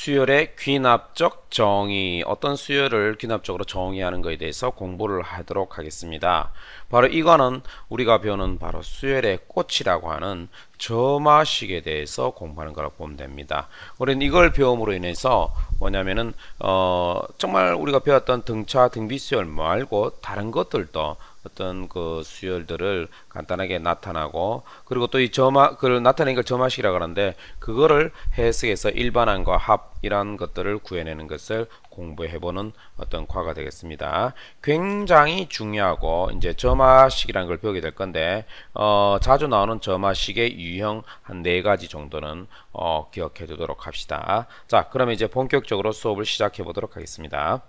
수열의 귀납적 정의, 어떤 수열을 귀납적으로 정의하는 것에 대해서 공부를 하도록 하겠습니다. 바로 이거는 우리가 배우는 바로 수열의 꽃이라고 하는 점화식에 대해서 공부하는 거라고 보면 됩니다. 우리는 이걸 배움으로 인해서 뭐냐면은 정말 우리가 배웠던 등차, 등비수열 말고 다른 것들도 어떤 그 수열들을 간단하게 나타나고, 그리고 또 이 점화, 그걸 나타내는 걸 점화식이라고 하는데, 그거를 해석해서 일반항과 합이란 것들을 구해내는 것을 공부해보는 어떤 과가 되겠습니다. 굉장히 중요하고, 이제 점화식이라는 걸 배우게 될 건데, 자주 나오는 점화식의 유형 한 4가지 정도는 기억해 두도록 합시다. 자, 그러면 이제 본격적으로 수업을 시작해 보도록 하겠습니다.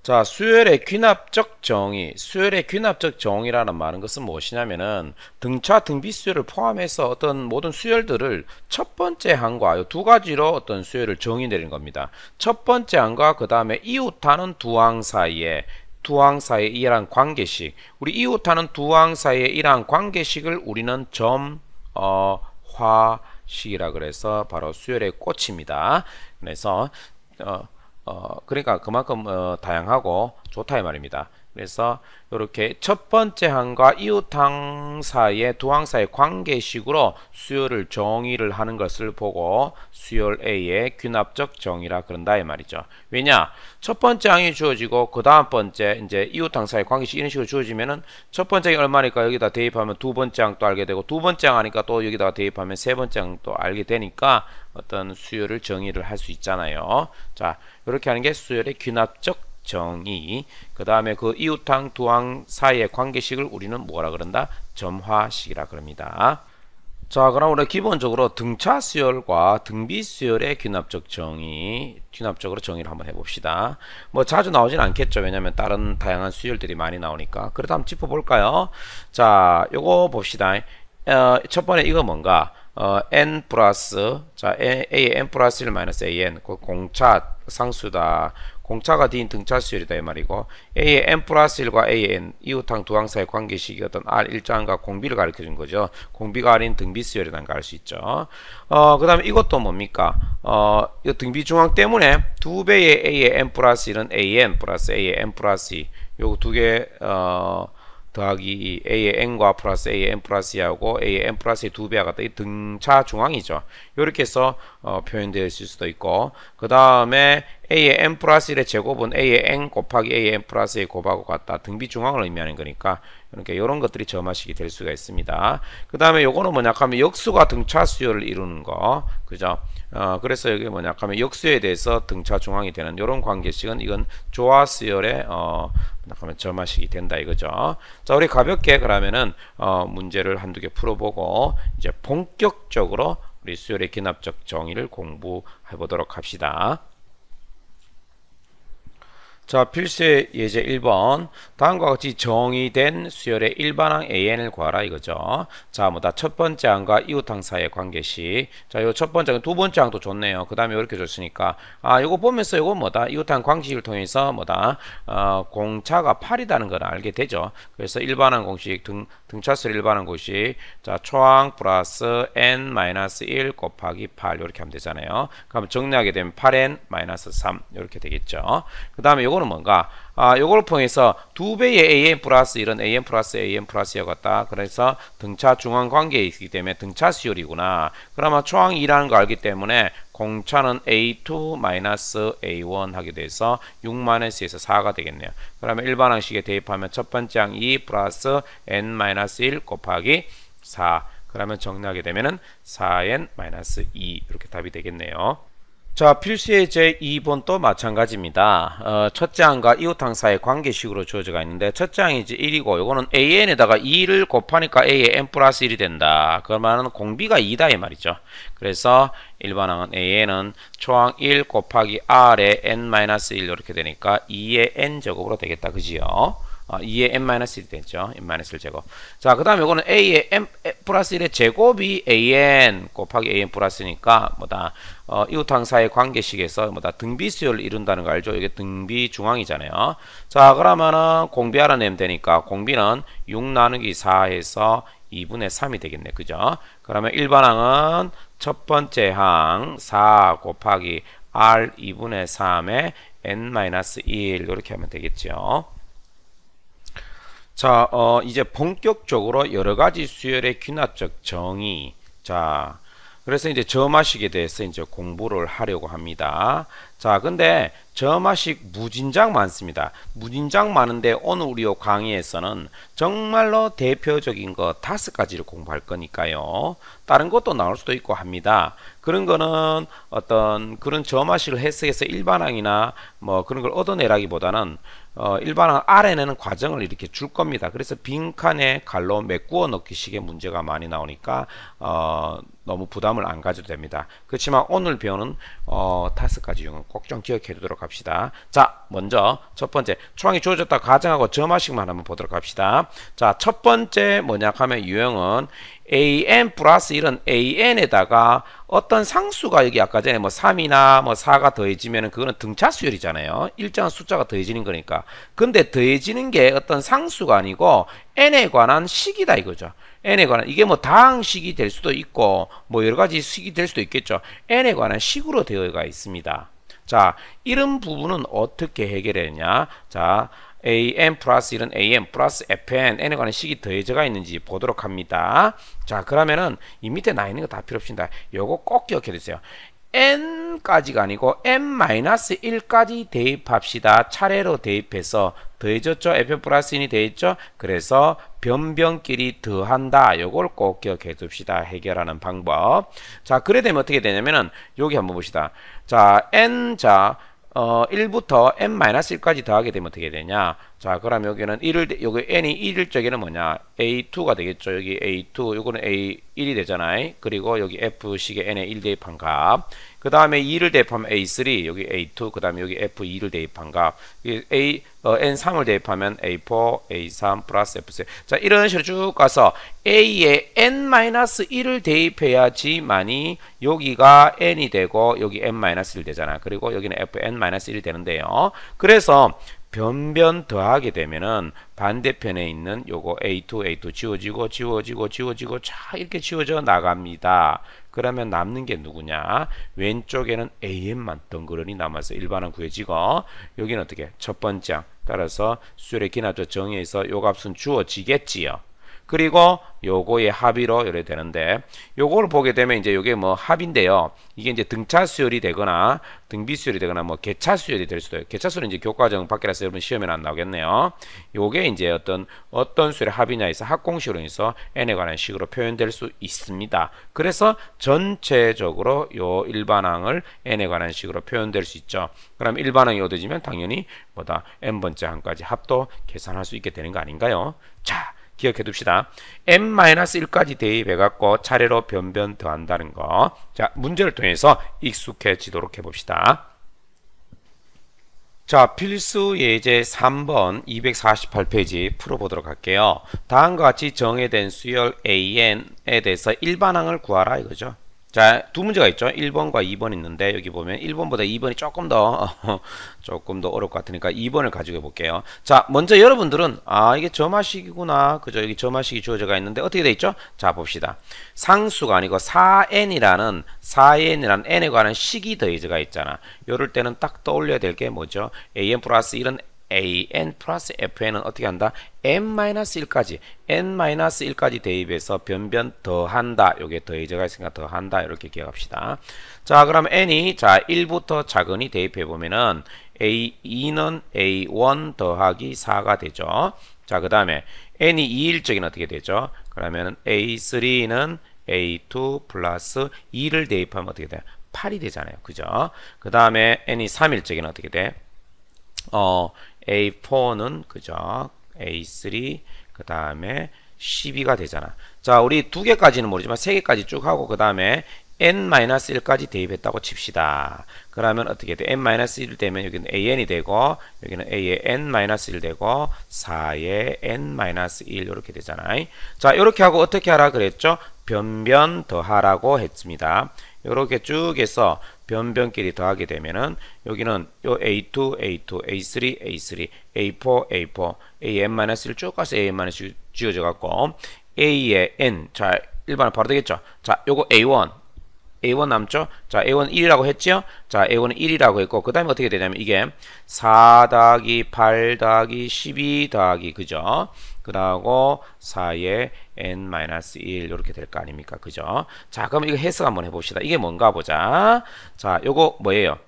자, 수열의 귀납적 정의. 수열의 귀납적 정의라는 말은 것은 무엇이냐면은 등차, 등비수열을 포함해서 어떤 모든 수열들을 첫 번째 항과 이 2가지로 어떤 수열을 정의 내리는 겁니다. 첫 번째 항과 그 다음에 이웃하는 두 항 사이에 이러한 관계식, 우리 이웃하는 두 항 사이의 이러한 관계식을 우리는 점화식이라 그래서 바로 수열의 꽃입니다. 그래서 그러니까 그만큼 다양하고 좋다 이 말입니다. 그래서 이렇게 첫 번째 항과 이웃항 사이의 두 항 사이의 관계식으로 수열을 정의를 하는 것을 보고 수열 A의 귀납적 정의라 그런다 이 말이죠. 왜냐? 첫 번째 항이 주어지고 그 다음 번째 이제 이웃항 사이의 관계식 이런 식으로 주어지면은 첫 번째 항이 얼마니까 여기다 대입하면 두 번째 항도 알게 되고, 두 번째 항 하니까 또 여기다가 대입하면 세 번째 항도 알게 되니까 어떤 수열을 정의를 할 수 있잖아요. 자, 이렇게 하는 게 수열의 귀납적 정의. 그 다음에 그 이웃항 두 항 사이의 관계식을 우리는 뭐라 그런다? 점화식이라 그럽니다. 자, 그럼 우리 기본적으로 등차 수열과 등비 수열의 귀납적 정의, 귀납적으로 정의를 한번 해봅시다. 뭐 자주 나오진 않겠죠. 왜냐면 다른 다양한 수열들이 많이 나오니까. 그래도 한번 짚어볼까요? 자, 요거 봅시다. 첫 번째 이거 뭔가? n 플러스, 자, a의 n 플러스 1 마이너스 an, 그 공차 상수다. 공차가 D인 등차 수열이다 이 말이고, A의 n 플러스 1과 A의 n, 이웃항 두 항 사이의 관계식이 어떤 R 일자항과 공비를 가르쳐 준 거죠. 공비가 R인 등비 수열이라는 걸 알 수 있죠. 그 다음에 이것도 뭡니까? 이 등비 중항 때문에 두 배의 A의 n 플러스 1은 AN 플러스 A의 n 플러스 2, 요거 두 개, 더하기 A의 n과 플러스 A의 n 플러스 2하고 A의 n 플러스 2 두 배와 같다. 이 등차 중항이죠. 이렇게 해서 표현되어 있을 수도 있고, 그 다음에 A의 n 플러스 1의 제곱은 A의 n 곱하기 A의 n 플러스 2의 곱하고 같다. 등비 중항을 의미하는 거니까 이렇게 이런 것들이 점화식이 될 수가 있습니다. 그 다음에 요거는 뭐냐 하면 역수가 등차 수열을 이루는 거, 그죠? 그래서 여기 뭐냐 하면 역수에 대해서 등차 중항이 되는 이런 관계식은 이건 조화 수열의 하면 점화식이 된다 이거죠. 자, 우리 가볍게 그러면은 문제를 한두 개 풀어보고 이제 본격적으로 우리 수열의 귀납적 정의를 공부해 보도록 합시다. 자, 필수의 예제 1번. 다음과 같이 정의된 수열의 일반항 AN을 구하라 이거죠. 자, 뭐다 첫 번째 항과 이웃항 사이의 관계식. 자, 요 첫 번째 항, 두 번째 항도 좋네요. 그 다음에 이렇게 줬으니까 요거 보면서 요거 뭐다 이웃항 관계식을 통해서 뭐다 공차가 8이라는 걸 알게 되죠. 그래서 일반항 공식 등차수열 일반항 공식, 자, 초항 플러스 n-1 곱하기 8 이렇게 하면 되잖아요. 그럼 정리하게 되면 8n-3 이렇게 되겠죠. 그 다음에 요거는 뭔가? 요걸 통해서 두 배의 AN 플러스 이런 AN 플러스 AN 플러스 여 같다. 그래서 등차 중앙 관계에 있기 때문에 등차 수열이구나. 그러면 초항 2라는 거 알기 때문에 공차는 A2 마이너스 A1 하게 돼서 6-에서 4가 되겠네요. 그러면 일반항식에 대입하면 첫 번째 항 2 플러스 n-1 곱하기 4. 그러면 정리하게 되면은 4n-2 이렇게 답이 되겠네요. 자, 필수의 제2번도 마찬가지입니다. 첫째 항과 이웃항 사이의 관계식으로 주어져가 있는데, 첫째 항이 이제 1이고, 요거는 AN에다가 2를 곱하니까 A의 n 플러스 1이 된다. 그러면 공비가 2다 이 말이죠. 그래서 일반항은 AN은 초항 1 곱하기 R의 n-1 이렇게 되니까 2의 n 제곱으로 되겠다. 그지요? 2의 n-1이 됐죠. n-1 제곱. 자, 그 다음에 이거는 a의 n 플러스 1의 제곱이 an 곱하기 an 플러스니까 뭐다 이웃항사의 관계식에서 뭐다 등비수열을 이룬다는 거 알죠? 이게 등비 중앙이잖아요. 자, 그러면은 공비 알아내면 되니까 공비는 6 나누기 4에서 2분의 3이 되겠네. 그죠? 그러면 일반항은 첫 번째 항 4 곱하기 r 2분의 3에 n-1 이렇게 하면 되겠죠. 자, 이제 본격적으로 여러 가지 수열의 귀납적 정의. 자, 그래서 이제 점화식에 대해서 이제 공부를 하려고 합니다. 자, 근데 점화식 무진장 많습니다. 무진장 많은데 오늘 우리 강의에서는 정말로 대표적인 거 5가지를 공부할 거니까요. 다른 것도 나올 수도 있고 합니다. 그런 거는 어떤 그런 점화식을 해석해서 일반항이나 뭐 그런 걸 얻어내라기보다는 일반항 알아내는 과정을 이렇게 줄 겁니다. 그래서 빈칸에 갈로 메꾸어 넣기식의 문제가 많이 나오니까 너무 부담을 안 가져도 됩니다. 그렇지만 오늘 배우는 5가지 용어 꼭 좀 기억해 두도록 합시다. 자, 먼저 첫 번째 초항이 주어졌다 가정하고 점화식만 한번 보도록 합시다. 자, 첫 번째 뭐냐 하면 유형은 an 플러스 1은 an에다가 어떤 상수가 여기 아까 전에 뭐 3이나 뭐 4가 더해지면 그거는 등차 수열이잖아요. 일정한 숫자가 더해지는 거니까. 근데 더해지는 게 어떤 상수가 아니고 n에 관한 식이다 이거죠. n에 관한 이게 뭐 다항식이 될 수도 있고 뭐 여러 가지 식이 될 수도 있겠죠. n에 관한 식으로 되어가 있습니다. 자, 이런 부분은 어떻게 해결했냐? 자, an 플러스 1은 an 플러스 fn n에 관한 식이 더해져가 있는지 보도록 합니다. 자, 그러면은 이 밑에 나 있는 거 다 필요 없습니다. 요거 꼭 기억해 두세요. n까지가 아니고 n-1까지 대입합시다. 차례로 대입해서 더해졌죠? fn 플러스 1이 더했죠? 그래서 변변끼리 더한다. 요걸 꼭 기억해 둡시다. 해결하는 방법. 자, 그래 되면 어떻게 되냐면은 여기 한번 봅시다. 자, 1부터 n-1까지 더하게 되면 어떻게 되냐? 자, 그럼 여기는 1을, 여기 n이 1일 적에는 뭐냐? a2가 되겠죠. 여기 a2, 요거는 a1이 되잖아요. 그리고 여기 f식의 n에 1 대입한 값. 그 다음에 2를 대입하면 a3, 여기 a2, 그 다음에 여기 f2를 대입한 값. n3을 대입하면 a4, a3 플러스 f3. 자, 이런 식으로 쭉 가서 a에 n-1을 대입해야지만이 여기가 n이 되고 여기 n-1 되잖아. 그리고 여기는 fn-1이 되는데요. 그래서 변변 더하게 되면은 반대편에 있는 요거 A2 지워지고 자 이렇게 지워져 나갑니다. 그러면 남는 게 누구냐? 왼쪽에는 AN만 덩그러니 남아서 일반항 구해지고 여기는 어떻게? 첫 번째 항 따라서 수열의 기납적 정의에서 요 값은 주어지겠지요. 그리고 요거의 합의로 이래 되는데 요거를 보게 되면 이제 요게 뭐 합인데요. 이게 이제 등차 수열이 되거나 등비 수열이 되거나 뭐 개차 수열이 될 수도 있어요. 개차 수열은 이제 교과정 밖이라서 여러분 시험에 안 나오겠네요. 요게 이제 어떤 수열의 합이냐에서 합공식으로 해서 n에 관한 식으로 표현될 수 있습니다. 그래서 전체적으로 요 일반항을 n에 관한 식으로 표현될 수 있죠. 그럼 일반항이 얻어지면 당연히 뭐다 n번째 항까지 합도 계산할 수 있게 되는 거 아닌가요? 자, 기억해 둡시다. n-1까지 대입해갖고 차례로 변변 더한다는 거. 자, 문제를 통해서 익숙해지도록 해봅시다. 자, 필수 예제 3번 248페이지 풀어보도록 할게요. 다음과 같이 정해된 수열 AN에 대해서 일반항을 구하라 이거죠. 자, 두 문제가 있죠. 1번과 2번 있는데 여기 보면 1번보다 2번이 조금 더 어려울 것 같으니까 2번을 가지고 볼게요. 자, 먼저 여러분들은 이게 점화식이구나. 그죠? 여기 점화식이 주어져가 있는데 어떻게 돼 있죠? 자, 봅시다. 상수가 아니고 4n이라는 n에 관한 식이 더해져가 있잖아. 요럴 때는 딱 떠올려야 될 게 뭐죠? an 플러스 1은 an 플러스 fn은 어떻게 한다? n-1까지 n-1까지 대입해서 변변 더한다. 요게 더해져가 있으니까 더한다. 이렇게 기억합시다. 자, 그럼 n이 자 1부터 작은이 대입해 보면은 a2는 a1 더하기 4가 되죠. 자, 그 다음에 n이 2일 적에는 어떻게 되죠? 그러면 a3는 a2 플러스 2를 대입하면 어떻게 돼요? 8이 되잖아요. 그죠? 그 다음에 n이 3일 적에는 어떻게 돼? A4는 그죠? A3 그 다음에 12가 되잖아. 자, 우리 2개까지는 모르지만 3개까지 쭉 하고 그 다음에 n-1까지 대입했다고 칩시다. 그러면 어떻게 돼? n-1 되면 여기는 an이 되고 여기는 a의 n-1 되고 4의 n-1 이렇게 되잖아요. 자, 이렇게 하고 어떻게 하라 그랬죠? 변변 더하라고 했습니다. 이렇게 쭉 해서 변변끼리 더하게 되면은 여기는 요 A2, A2, A3, A3, A4, A4, AN-1 쭉 가서 AN-1 지어져 갖고 A의 N, 자, 일반은 바로 되겠죠. 자, 요거 A1, A1 남죠? 자, A1 1이라고 했죠? 자, A1은 1이라고 했고, 그 다음에 어떻게 되냐면, 이게 4 더하기 8 더하기 12 더하기, 그죠? 그 다음에 4의 n-1 이렇게 될 거 아닙니까? 그죠? 자, 그럼 이거 해석 한번 해봅시다. 이게 뭔가 보자. 자, 요거 뭐예요?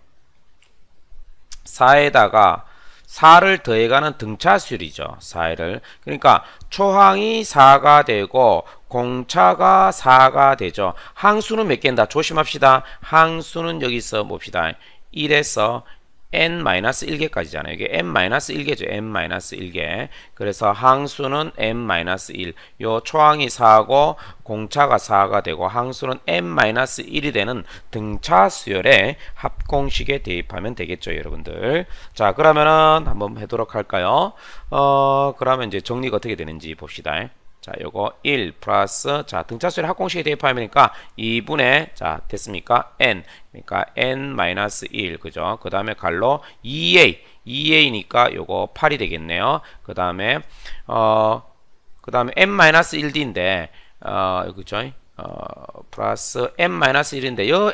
4에다가 4를 더해가는 등차수열이죠. 4를. 그러니까 초항이 4가 되고 공차가 4가 되죠. 항수는 몇 개인다? 조심합시다. 항수는 여기서 봅시다. 1에서 n-1개까지잖아요. 이게 n-1개죠. n-1개. 그래서 항수는 n-1. 요 초항이 4고 공차가 4가 되고 항수는 n-1이 되는 등차 수열의 합공식에 대입하면 되겠죠, 여러분들. 자, 그러면은 한번 해도록 할까요? 그러면 이제 정리가 어떻게 되는지 봅시다. 자, 요거 1 플러스, 자, 등차수열 합공식에 대입하니까 2분의, 자, 됐습니까? n. 그러니까 n-1, 그죠? 그 다음에 갈로 2a니까 요거 8이 되겠네요. 그 다음에, n-1d인데, 그죠? 플러스 n-1인데 요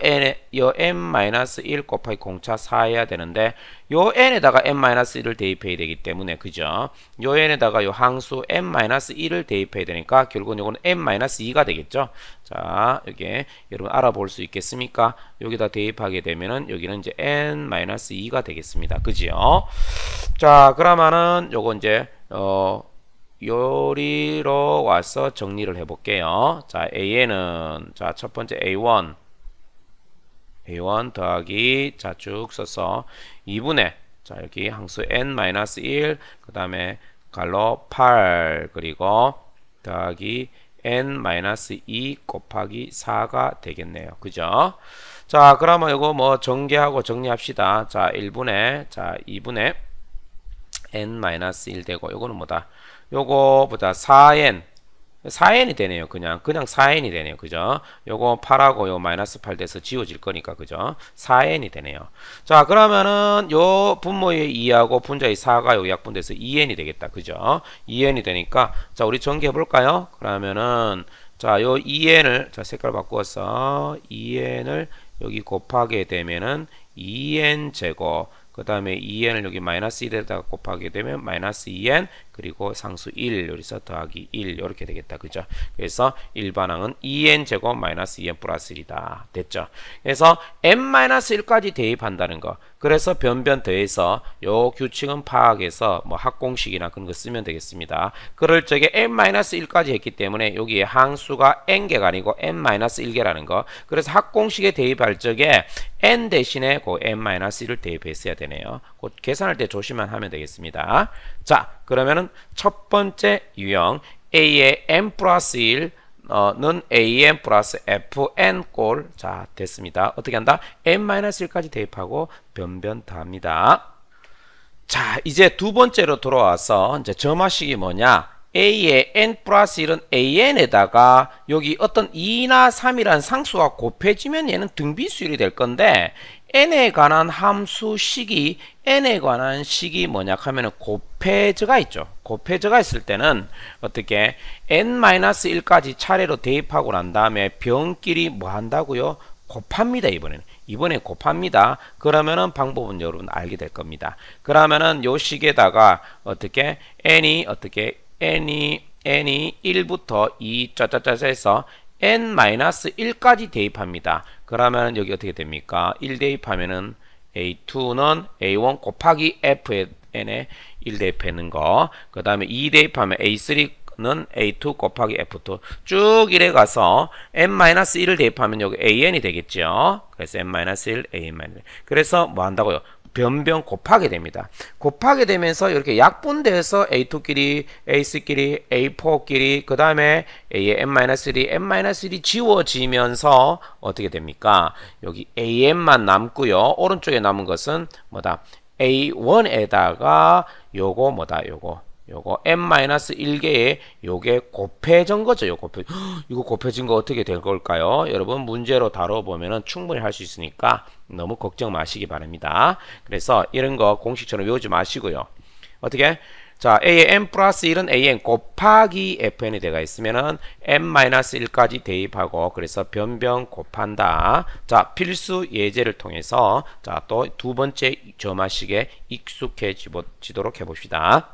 n-1 곱하기 공차 4 해야 되는데 요 n에다가 n-1을 대입해야 되기 때문에 그죠? 요 n에다가 요 항수 n-1을 대입해야 되니까 결국은 요거는 n-2가 되겠죠? 자, 여기 여러분 알아볼 수 있겠습니까? 여기다 대입하게 되면은 여기는 이제 n-2가 되겠습니다. 그지요? 자, 그러면은 요거 이제 요리로 와서 정리를 해볼게요. 자, AN은, 자, 첫 번째 A1 더하기, 자, 쭉 써서 2분의, 자, 여기 항수 n-1, 그 다음에 갈로 8, 그리고 더하기 n-2 곱하기 4가 되겠네요. 그죠? 자, 그러면 이거 뭐 전개하고 정리합시다. 자, 1분의, 자, 2분의 n-1 되고, 요거는 뭐다? 요거보다 4n이 되네요. 그냥 4n이 되네요. 그죠? 요거 8하고 요 마이너스 8 돼서 지워질 거니까 그죠? 4n이 되네요. 자, 그러면은 요 분모의 2하고 분자의 4가 요 약분돼서 2n이 되겠다. 그죠? 2n이 되니까 자, 우리 전개해 볼까요? 그러면은 자, 요 2n을 자, 색깔 바꾸어서 2n을 여기 곱하게 되면은 2n 제곱, 그 다음에 2n을 여기 마이너스 1에다가 곱하게 되면 마이너스 2n, 그리고 상수 1 여기서 더하기 1 이렇게 되겠다. 그죠? 그래서 일반항은 2n 제곱 마이너스 2n 플러스 1이다. 됐죠? 그래서 n-1까지 대입한다는 거. 그래서 변변 더해서 요 규칙은 파악해서 뭐 합공식이나 그런 거 쓰면 되겠습니다. 그럴 적에 n-1까지 했기 때문에 여기에 항수가 n개가 아니고 n-1개라는 거. 그래서 합공식에 대입할 적에 n 대신에 그 n-1을 대입했어야 되네요. 그 계산할 때 조심만 하면 되겠습니다. 자, 그러면은 첫 번째 유형 a의 n 플러스 1는 an 플러스 fn 꼴, 자, 됐습니다. 어떻게 한다? n-1까지 대입하고 변변 더합니다. 자, 이제 두 번째로 돌아와서 이제 점화식이 뭐냐? a의 n 플러스 1은 an에다가 여기 어떤 2나 3이란 상수가 곱해지면 얘는 등비수열이 될 건데 n에 관한 함수식이 n에 관한 식이 뭐냐 하면은 곱해져가 있죠. 곱해져가 있을 때는 어떻게 n-1까지 차례로 대입하고 난 다음에 변끼리 뭐 한다고요? 곱합니다. 이번에 곱합니다. 그러면은 방법은 여러분 알게 될 겁니다. 그러면은 요 식에다가 어떻게 n이 1부터 2 짜짜짜짜 해서 n-1까지 대입합니다. 그러면 여기 어떻게 됩니까? 1 대입하면은 A2는 A1 곱하기 FN에 1 대입하는 거. 그 다음에 2 대입하면 A3는 A2 곱하기 F2 쭉 이래 가서 n-1을 대입하면 여기 AN이 되겠죠. 그래서 n-1, AN-1. 그래서 뭐 한다고요? 변변 곱하게 됩니다. 곱하게 되면서 이렇게 약분돼서 A2끼리, A3끼리, A4끼리, 그 다음에 A의 n-1이, n-1이 지워지면서 어떻게 됩니까? 여기 AN만 남고요. 오른쪽에 남은 것은 뭐다? A1에다가 요거 뭐다? 요거 n-1개의 요게 곱해진 거죠. 이거 곱해진 거 어떻게 될 걸까요? 여러분 문제로 다뤄보면은 충분히 할 수 있으니까 너무 걱정 마시기 바랍니다. 그래서 이런 거 공식처럼 외우지 마시고요. 어떻게? 자, A의 n 플러스 1은 AN 곱하기 FN이 되어 있으면은 n-1까지 대입하고 그래서 변변 곱한다. 자, 필수 예제를 통해서 자, 또 두 번째 점화식에 익숙해지도록 해봅시다.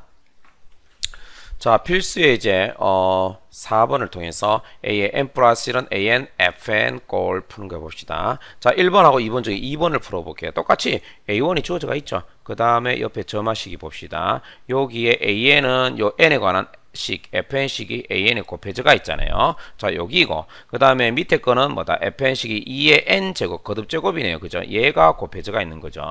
자, 필수 예제 4번을 통해서 A의 n 플러스 1은 AN FN 꼴 푸는 거 봅시다. 자, 1번하고 2번 중에 2번을 풀어볼게요. 똑같이 A1이 주어져가 있죠. 그 다음에 옆에 점화식이 봅시다. 여기에 AN은 요 n에 관한 식, FN식이 AN에 곱해져가 있잖아요. 자, 여기고 그 다음에 밑에 거는 뭐다? FN식이 2의 n제곱, 거듭제곱이네요. 그죠? 얘가 곱해져가 있는 거죠.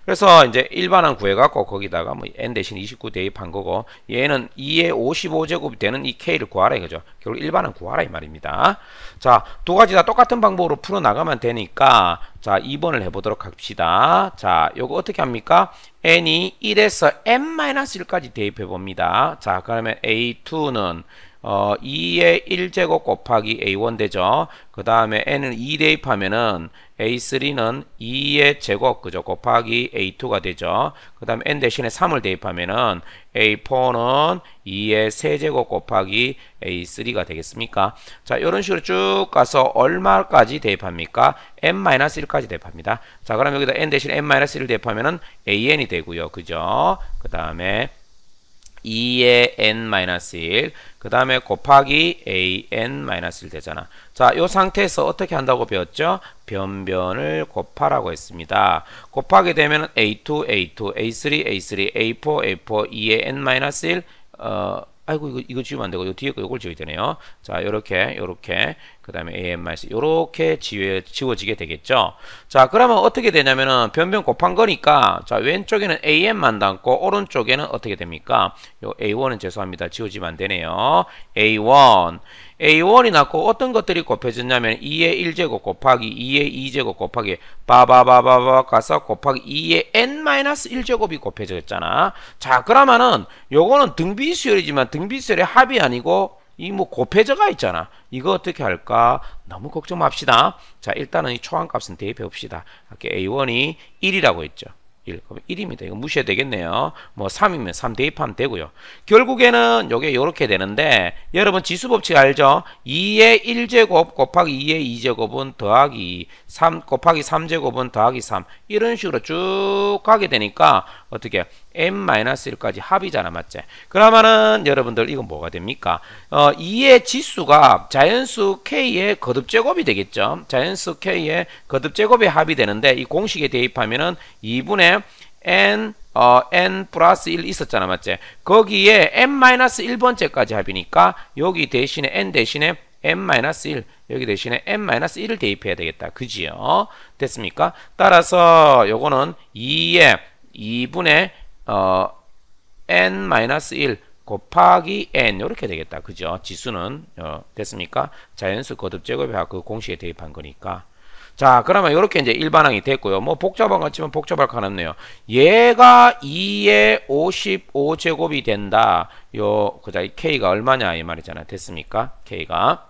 그래서 이제 일반항 구해갖고 거기다가 뭐 n 대신 29 대입한 거고 얘는 2의 55제곱이 되는 이 k를 구하라 이거죠. 결국 일반항 구하라 이 말입니다. 자, 두 가지 다 똑같은 방법으로 풀어나가면 되니까 자, 2번을 해보도록 합시다. 자, 요거 어떻게 합니까? n이 1에서 n-1까지 대입해 봅니다. 자, 그러면 a2는 2의 1제곱 곱하기 a1 되죠. 그 다음에 n은 2 대입하면은 a3는 2의 제곱 그죠 곱하기 a2가 되죠. 그 다음에 n 대신에 3을 대입하면은 a4는 2의 세제곱 곱하기 a3가 되겠습니까? 자, 이런 식으로 쭉 가서 얼마까지 대입합니까? n-1까지 대입합니다. 자, 그럼 여기다 n 대신 n-1을 대입하면은 an이 되고요. 그죠? 그 다음에 2의 n-1 그 다음에 곱하기 an-1 되잖아. 자, 요 상태에서 어떻게 한다고 배웠죠? 변변을 곱하라고 했습니다. 곱하게 되면 a2, a2, a3, a3, a4, a4, 2의 n-1 아이고 이거 지우면 안 되고 요 뒤에 거 요걸 지워야 되네요. 자, 요렇게 그 다음에 an-, 요렇게 지워지게 되겠죠. 자, 그러면 어떻게 되냐면은 변변 곱한 거니까 자, 왼쪽에는 an만 남고 오른쪽에는 어떻게 됩니까? 요 a1은 죄송합니다. 지워지면 안 되네요. A1이 낳고 어떤 것들이 곱해졌냐면 2의 1제곱 곱하기 2의 2제곱 곱하기 바바바바바 가서 곱하기 2의 n-1제곱이 곱해졌잖아. 자, 그러면은 요거는 등비수열이지만 등비수열의 합이 아니고 이 뭐 곱해져가 있잖아. 이거 어떻게 할까? 너무 걱정 맙시다. 자, 일단은 이 초항값은 대입해 봅시다. 아까 A1이 1이라고 했죠. 1. 그럼 1입니다. 이거 무시해도 되겠네요. 뭐 3이면 3 대입하면 되고요. 결국에는 요게 요렇게 되는데 여러분 지수법칙 알죠? 2의 1제곱 곱하기 2의 2제곱은 더하기 3 곱하기 3제곱은 더하기 3 이런 식으로 쭉 가게 되니까 어떻게 n-1까지 합이잖아. 맞지? 그러면은 여러분들 이건 뭐가 됩니까? 2의 지수가 자연수 k의 거듭제곱이 되겠죠. 자연수 k의 거듭제곱의 합이 되는데 이 공식에 대입하면은 2분의 n 플러스 1 있었잖아. 맞지? 거기에 n-1번째까지 합이니까 여기 대신에 n 대신에 n-1 여기 대신에 n-1을 대입해야 되겠다. 그지요? 됐습니까? 따라서 요거는 2분의 n-1 곱하기 n 이렇게 되겠다. 그죠? 지수는 됐습니까? 자연수 거듭제곱의 합 그 공식에 대입한 거니까. 자, 그러면 이렇게 이제 일반항이 됐고요. 뭐 복잡한 것 같지만 복잡할 거 없네요. 얘가 2의 55제곱이 된다. 그자 k가 얼마냐 이 말이잖아. 됐습니까? k가.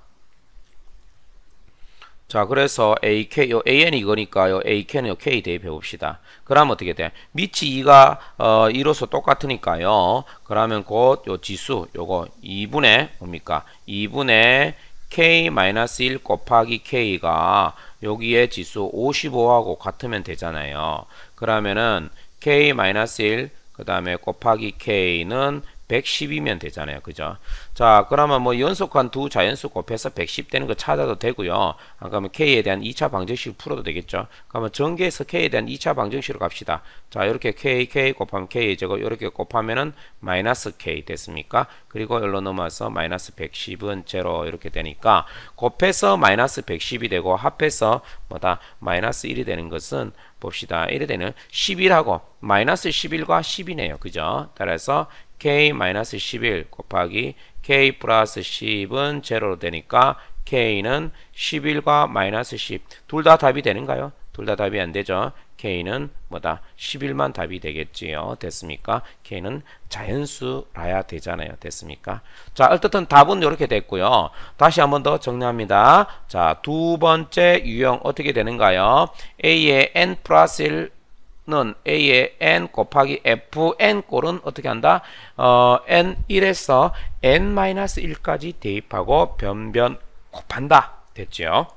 자, 그래서 AK, 요 AN이 이거니까 요 AK는 요 K 대입해 봅시다. 그러면 어떻게 돼? 밑이 2가 2로서 똑같으니까요. 그러면 곧 요 지수 요거 2분의 뭡니까? 2분의 K-1 곱하기 K가 여기에 지수 55하고 같으면 되잖아요. 그러면은 K-1 그 다음에 곱하기 K는 110이면 되잖아요. 그죠? 자, 그러면 뭐 연속한 두 자연수 곱해서 110 되는 거 찾아도 되고요. 그러면 K에 대한 2차 방정식을 풀어도 되겠죠. 그러면 전개에서 K에 대한 2차 방정식으로 갑시다. 자, 이렇게 K 곱하면 K 제곱, 이렇게 곱하면은 마이너스 K 됐습니까? 그리고 여기로 넘어와서 마이너스 110은 제로 이렇게 되니까 곱해서 마이너스 110이 되고 합해서 뭐다? 마이너스 1이 되는 것은 봅시다. 이래 되는 11하고 마이너스 11과 10이네요. 그죠? 따라서 k-11 곱하기 k 플러스 10은 제로로 되니까 k는 11과 마이너스 10 둘 다 답이 되는가요? 둘 다 답이 안 되죠. k는 뭐다? 11만 답이 되겠지요. 됐습니까? k는 자연수라야 되잖아요. 됐습니까? 자, 어쨌든 답은 이렇게 됐고요. 다시 한번 더 정리합니다. 자, 두 번째 유형 어떻게 되는가요? a의 n 플러스 1는 a의 n 곱하기 fn 꼴은 어떻게 한다? n1에서 n-1까지 대입하고 변변 곱한다. 됐죠?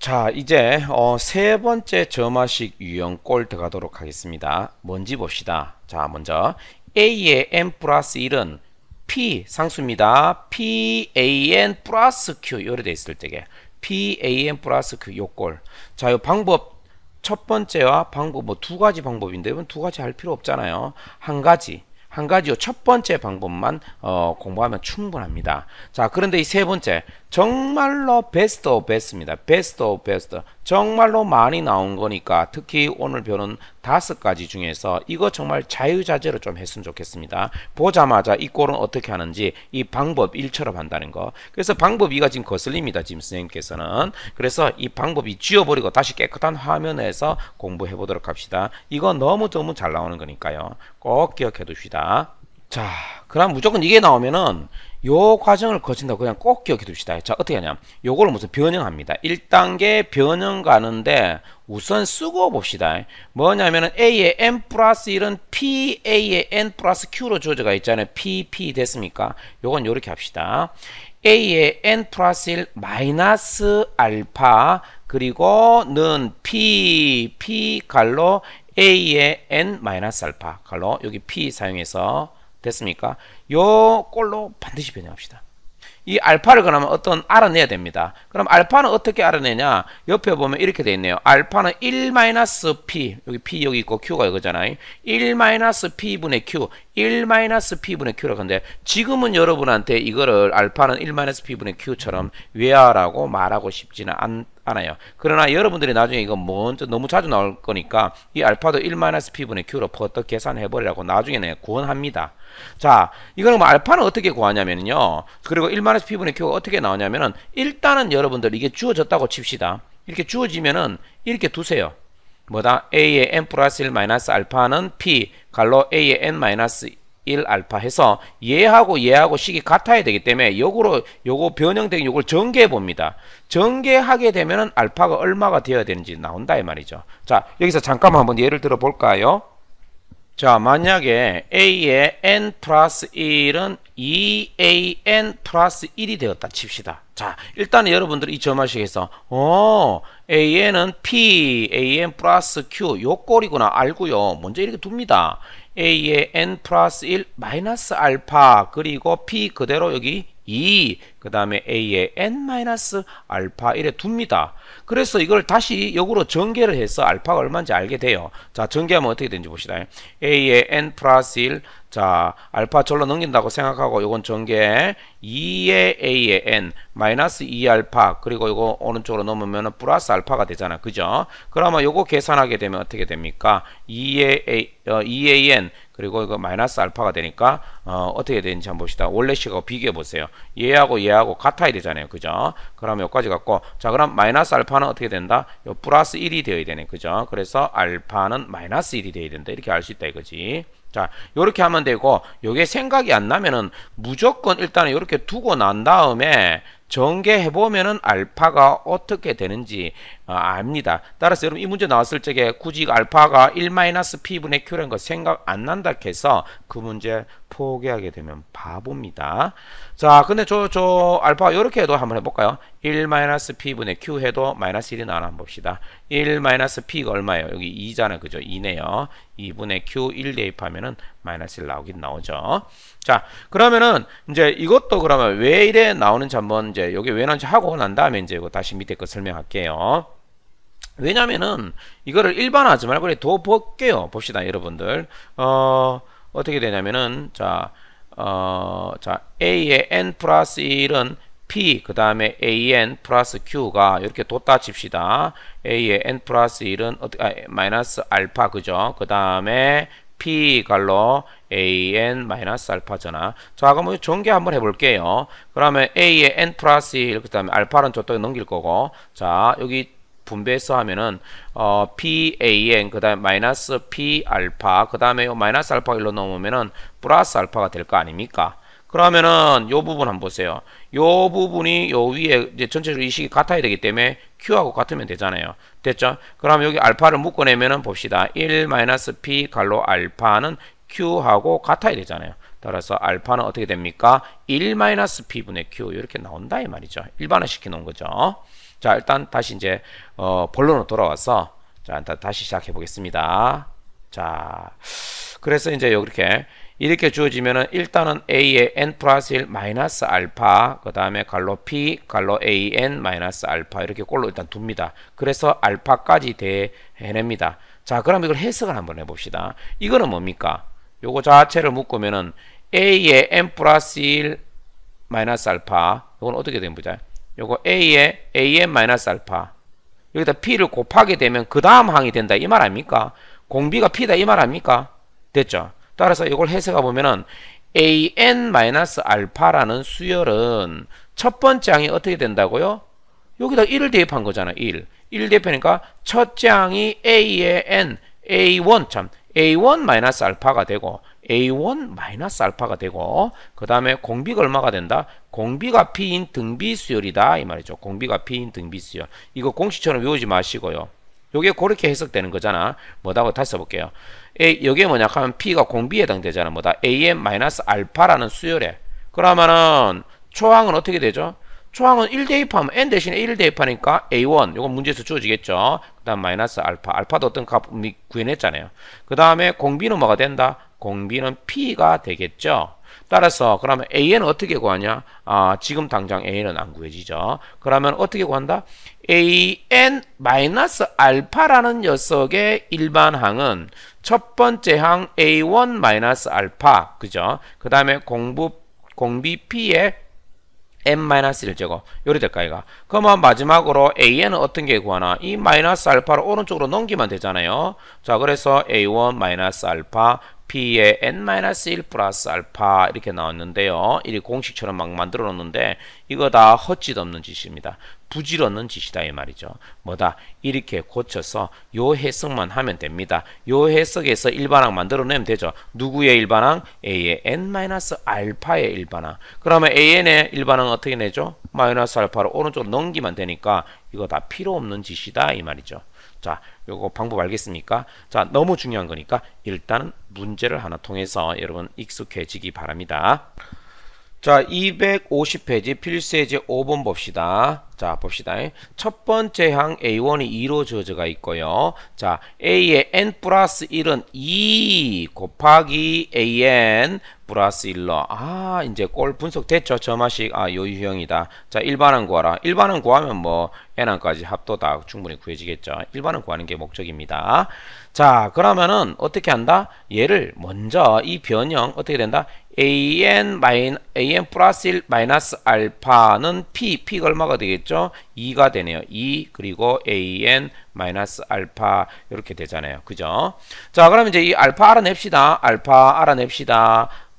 자, 이제 세 번째 점화식 유형 꼴 들어가도록 하겠습니다. 뭔지 봅시다. 자, 먼저 a의 n 플러스 1은 p 상수입니다. pan 플러스 q 요래 돼 있을 때게 pan 플러스 q 요 꼴. 자, 요 방법 첫 번째와 방법 뭐 두 가지 방법인데 이건 두 가지 할 필요 없잖아요. 한 가지요. 첫 번째 방법만 공부하면 충분합니다. 자, 그런데 이 세 번째 정말로 베스트 오브 베스트입니다. 베스트 오브 베스트 정말로 많이 나온 거니까 특히 오늘 배우는 5가지 중에서 이거 정말 자유자재로 좀 했으면 좋겠습니다. 보자마자 이 꼴은 어떻게 하는지 이 방법 1처럼 한다는 거. 그래서 방법 2가 지금 거슬립니다. 지금 선생님께서는. 그래서 이 방법이 지워버리고 다시 깨끗한 화면에서 공부해 보도록 합시다. 이거 너무너무 잘 나오는 거니까요. 꼭 기억해 둡시다. 자, 그럼 무조건 이게 나오면은 요 과정을 거친다고 그냥 꼭 기억해 둡시다. 자, 어떻게 하냐? 요거를 무슨 변형합니다. 1단계 변형 가는데 우선 쓰고 봅시다. 뭐냐면은 a의 n 플러스 1은 pa의 n 플러스 q로 주어져가 있잖아요. pp 됐습니까? 요건 요렇게 합시다. a의 n 플러스 1 마이너스 알파 그리고 는 p 갈로 a의 n 마이너스 알파 갈로 여기 p 사용해서 됐습니까? 요 꼴로 반드시 변형합시다. 이 알파를 그러면 어떤 알아내야 됩니다. 그럼 알파는 어떻게 알아내냐? 옆에 보면 이렇게 돼 있네요. 알파는 1-p 여기 p 여기 있고 q가 이거잖아요. 1-p분의 q 1-p분의 q라고 하는데 지금은 여러분한테 이거를 알파는 1-p분의 q처럼 외워라고 말하고 싶지는 않아요. 그러나 여러분들이 나중에 이거 먼저 너무 자주 나올 거니까 이 알파도 1-p분의 q로 퍼뜩 계산해버리라고 나중에는 구원합니다. 자, 이거는 뭐 알파는 어떻게 구하냐면요. 그리고 1-p분의 q가 어떻게 나오냐면은 일단은 여러분들 이게 주어졌다고 칩시다. 이렇게 주어지면은 이렇게 두세요. 뭐다? a의 n 플러스 1 마이너스 알파는 p 갈로 a의 n 마이너스 1 알파 해서 얘하고 식이 같아야 되기 때문에 요거 변형된 요걸 전개해 봅니다. 전개하게 되면은 알파가 얼마가 되어야 되는지 나온다 이 말이죠. 자, 여기서 잠깐만 한번 예를 들어 볼까요? 자, 만약에 a의 n 플러스 1은 2an 플러스 1이 되었다 칩시다. 자, 일단 여러분들 이 점화식에서 an은 p, an 플러스 q 요 꼴이구나 알고요. 먼저 이렇게 둡니다. a의 n 플러스 1 마이너스 알파 그리고 p 그대로 여기 2, 그 다음에 a의 n 마이너스 알파 이래 둡니다. 그래서 이걸 다시 역으로 전개를 해서 알파가 얼마인지 알게 돼요. 자, 전개하면 어떻게 되는지 봅시다. a의 n 플러스 1, 자, 알파 절로 넘긴다고 생각하고 요건 전개 2의 a의 n 마이너스 2알파 그리고 요거 오른쪽으로 넘으면 플러스 알파가 되잖아. 그죠? 그러면 요거 계산하게 되면 어떻게 됩니까? 2an 그리고 이거 마이너스 알파가 되니까 어떻게 되는지 한번 봅시다. 원래 식하고 비교해 보세요. 얘하고 같아야 되잖아요. 그죠? 그러면 여기까지 갖고 자, 그럼 마이너스 알파는 어떻게 된다? 요 플러스 1이 되어야 되네. 그죠? 그래서 알파는 마이너스 1이 되어야 된다. 이렇게 알 수 있다 이거지. 자, 요렇게 하면 되고 요게 생각이 안 나면은 무조건 일단은 요렇게 두고 난 다음에 전개해 보면은 알파가 어떻게 되는지 압니다. 따라서 여러분 이 문제 나왔을 적에 굳이 알파가 1-p분의 q라는 거 생각 안 난다 해서 그 문제 포기하게 되면 바보입니다. 자, 근데 저 알파 이렇게 해도 한번 해볼까요? 1-p분의 q 해도 마이너스 1이 나오나 한번 봅시다. 1-p가 얼마예요? 여기 2잖아요. 그죠? 2네요. 2분의 q 1 대입하면은 마이너스 1 나오긴 나오죠. 자, 그러면은 이제 이것도 그러면 왜 이래 나오는지 한번 이제 여기 왜 나오는지 하고 난 다음에 이제 이거 다시 밑에 거 설명할게요. 왜냐면은 이거를 일반화하지 말고 더 볼게요. 봅시다, 여러분들. 어떻게 되냐면은 자, a의 n 플러스 1은 P 그 다음에 AN 플러스 Q가 이렇게 뒀다 칩시다. A의 N 플러스 1은 마이너스 알파 그죠? 그 다음에 P 갈로 AN 마이너스 알파 전화. 자, 그럼 전개 한번 해볼게요. 그러면 A의 N 플러스 1, 그 다음에 알파는 저쪽에 넘길 거고, 자, 여기 분배해서 하면은, PAN, 그 다음에 마이너스 P 알파, 그 다음에 마이너스 알파 1로 넘으면은 플러스 알파가 될 거 아닙니까? 그러면은 요 부분 한번 보세요. 요 부분이 요 위에 이제 전체적으로 이 식이 같아야 되기 때문에 Q하고 같으면 되잖아요. 됐죠? 그럼 여기 알파를 묶어내면은 봅시다. 1-P 갈로 알파는 Q하고 같아야 되잖아요. 따라서 알파는 어떻게 됩니까? 1-P분의 Q 이렇게 나온다 이 말이죠. 일반화 시켜 놓은 거죠. 자, 일단 다시 이제 본론으로 돌아와서 자, 일단 다시 시작해 보겠습니다. 자, 그래서 이제 이렇게 주어지면은 일단은 A의 N 플러스 1 마이너스 알파 그 다음에 갈로 P 갈로 AN 마이너스 알파 이렇게 꼴로 일단 둡니다. 그래서 알파까지 해냅니다. 자, 그럼 이걸 해석을 한번 해봅시다. 이거는 뭡니까? 요거 자체를 묶으면은 A의 N 플러스 1 마이너스 알파 요건 어떻게 된 거죠? 요거 A의 AN 마이너스 알파 여기다 P를 곱하게 되면 그 다음 항이 된다 이 말 아닙니까? 공비가 P다 이 말 아닙니까? 됐죠? 따라서 이걸 해석해 보면은 an-알파라는 수열은 첫 번째 항이 어떻게 된다고요? 여기다 1을 대입한 거잖아. 1 대입하니까 첫째 항이 a의 n a1-알파가 되고 a1-알파가 되고 그 다음에 공비가 얼마가 된다? 공비가 p인 등비 수열이다 이 말이죠. 공비가 p인 등비 수열. 이거 공식처럼 외우지 마시고요. 요게 그렇게 해석되는 거잖아. 뭐다고 다시 써볼게요. 여기에 뭐냐 하면 P가 공비에 해당되잖아. 뭐다? AN-알파라는 수열에. 그러면은 초항은 어떻게 되죠? 초항은 1 대입하면 N 대신에 1 대입하니까 A1. 요건 문제에서 주어지겠죠. 그 다음 마이너스 알파. 알파도 어떤 값 구해냈잖아요. 그 다음에 공비는 뭐가 된다? 공비는 P가 되겠죠. 따라서 그러면 AN은 어떻게 구하냐? 지금 당장 AN은 안 구해지죠. 그러면 어떻게 구한다? AN-알파라는 녀석의 일반항은 첫 번째 항 A1-알파 그죠? 그 다음에 공비 P의 n-1제곱 요리 될까 이가 그러면 마지막으로 AN은 어떤 게 구하나 이 마이너스 알파를 오른쪽으로 넘기면 되잖아요. 자, 그래서 A1 마이너스 알파 P의 n-1 플러스 알파 이렇게 나왔는데요. 이 공식처럼 막 만들어 놓는데 이거 다 헛짓없는 짓입니다. 부질없는 짓이다 이 말이죠. 뭐다? 이렇게 고쳐서 요 해석만 하면 됩니다. 요 해석에서 일반항 만들어내면 되죠. 누구의 일반항? A의 n-알파의 일반항. 그러면 AN의 일반항 어떻게 내죠? 마이너스 알파를 오른쪽으로 넘기면 되니까 이거 다 필요 없는 짓이다 이 말이죠. 자, 요거 방법 알겠습니까? 자, 너무 중요한 거니까 일단은 문제를 하나 통해서 여러분 익숙해지기 바랍니다. 자, 250페이지 필수예제 5번 봅시다. 자, 봅시다. 첫 번째 항 A1이 2로 주어져가 있고요. 자, A의 n 플러스 1은 2 곱하기 AN 플러스 1로. 이제 꼴 분석됐죠? 점화식, 요 유형이다. 자, 일반항 구하라. 일반항 구하면 뭐, n항까지 합도 다 충분히 구해지겠죠? 일반항 구하는 게 목적입니다. 자, 그러면은 어떻게 한다? 얘를 먼저 이 변형 어떻게 된다? AN 플러스 1 마이너스 알파는 P가 얼마가 되겠죠? 2가 되네요. 2 그리고 AN 마이너스 알파 이렇게 되잖아요. 그죠? 자, 그럼 이제 이 알파 알아냅시다.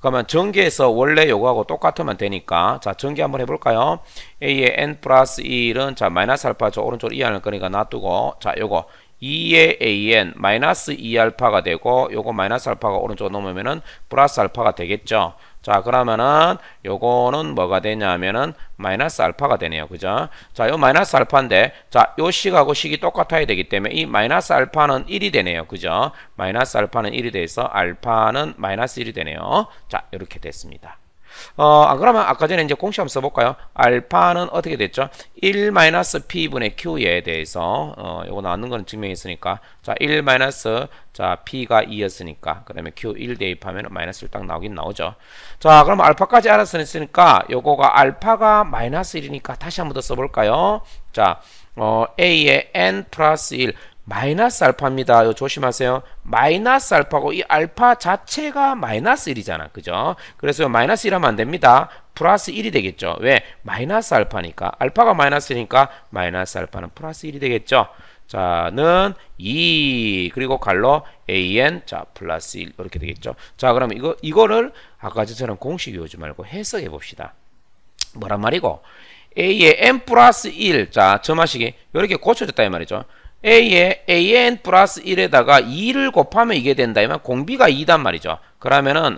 그러면 전개해서 원래 요거하고 똑같으면 되니까 자, 전개 한번 해볼까요? A의 n 플러스 1은 자, 마이너스 알파 저 오른쪽으로 이하는 거니까 놔두고 자, 요거 2의 AN 마이너스 2알파가 되고 요거 마이너스 알파가 오른쪽으로 넘으면은 플러스 알파가 되겠죠. 자, 그러면은 요거는 뭐가 되냐면은 마이너스 알파가 되네요. 그죠? 자, 요 마이너스 알파인데 자, 요 식하고 식이 똑같아야 되기 때문에 이 마이너스 알파는 1이 되네요. 그죠? 마이너스 알파는 1이 돼서 알파는 마이너스 1이 되네요. 자, 이렇게 됐습니다. 그러면 아까 전에 이제 공식 한번 써볼까요? 알파는 어떻게 됐죠? 1-P분의 Q에 대해서, 요거 나왔는 거는 증명했으니까. 자, 1- 자, P가 2였으니까. 그 다음에 Q 1 대입하면 마이너스 1 딱 나오긴 나오죠. 자, 그럼 알파까지 알았으니까, 요거가 알파가 마이너스 1이니까 다시 한번 더 써볼까요? 자, A의 n 플러스 1. 마이너스 알파입니다. 요 조심하세요. 마이너스 알파고 이 알파 자체가 마이너스 1이잖아. 그죠? 그래서 마이너스 1 하면 안 됩니다. 플러스 1이 되겠죠. 왜? 마이너스 알파니까. 알파가 마이너스니까 마이너스 알파는 플러스 1이 되겠죠. 자, 는 2 그리고 갈로 an 자 플러스 1 이렇게 되겠죠. 자, 그러면 이거를 아까 전처럼 공식 외우지 말고 해석해 봅시다. 뭐란 말이고? a의 n 플러스 1 자, 점하시기 이렇게 고쳐졌다 이 말이죠. a의 an 플러스 1에다가 2를 곱하면 이게 된다 이면 공비가 2단 말이죠. 그러면은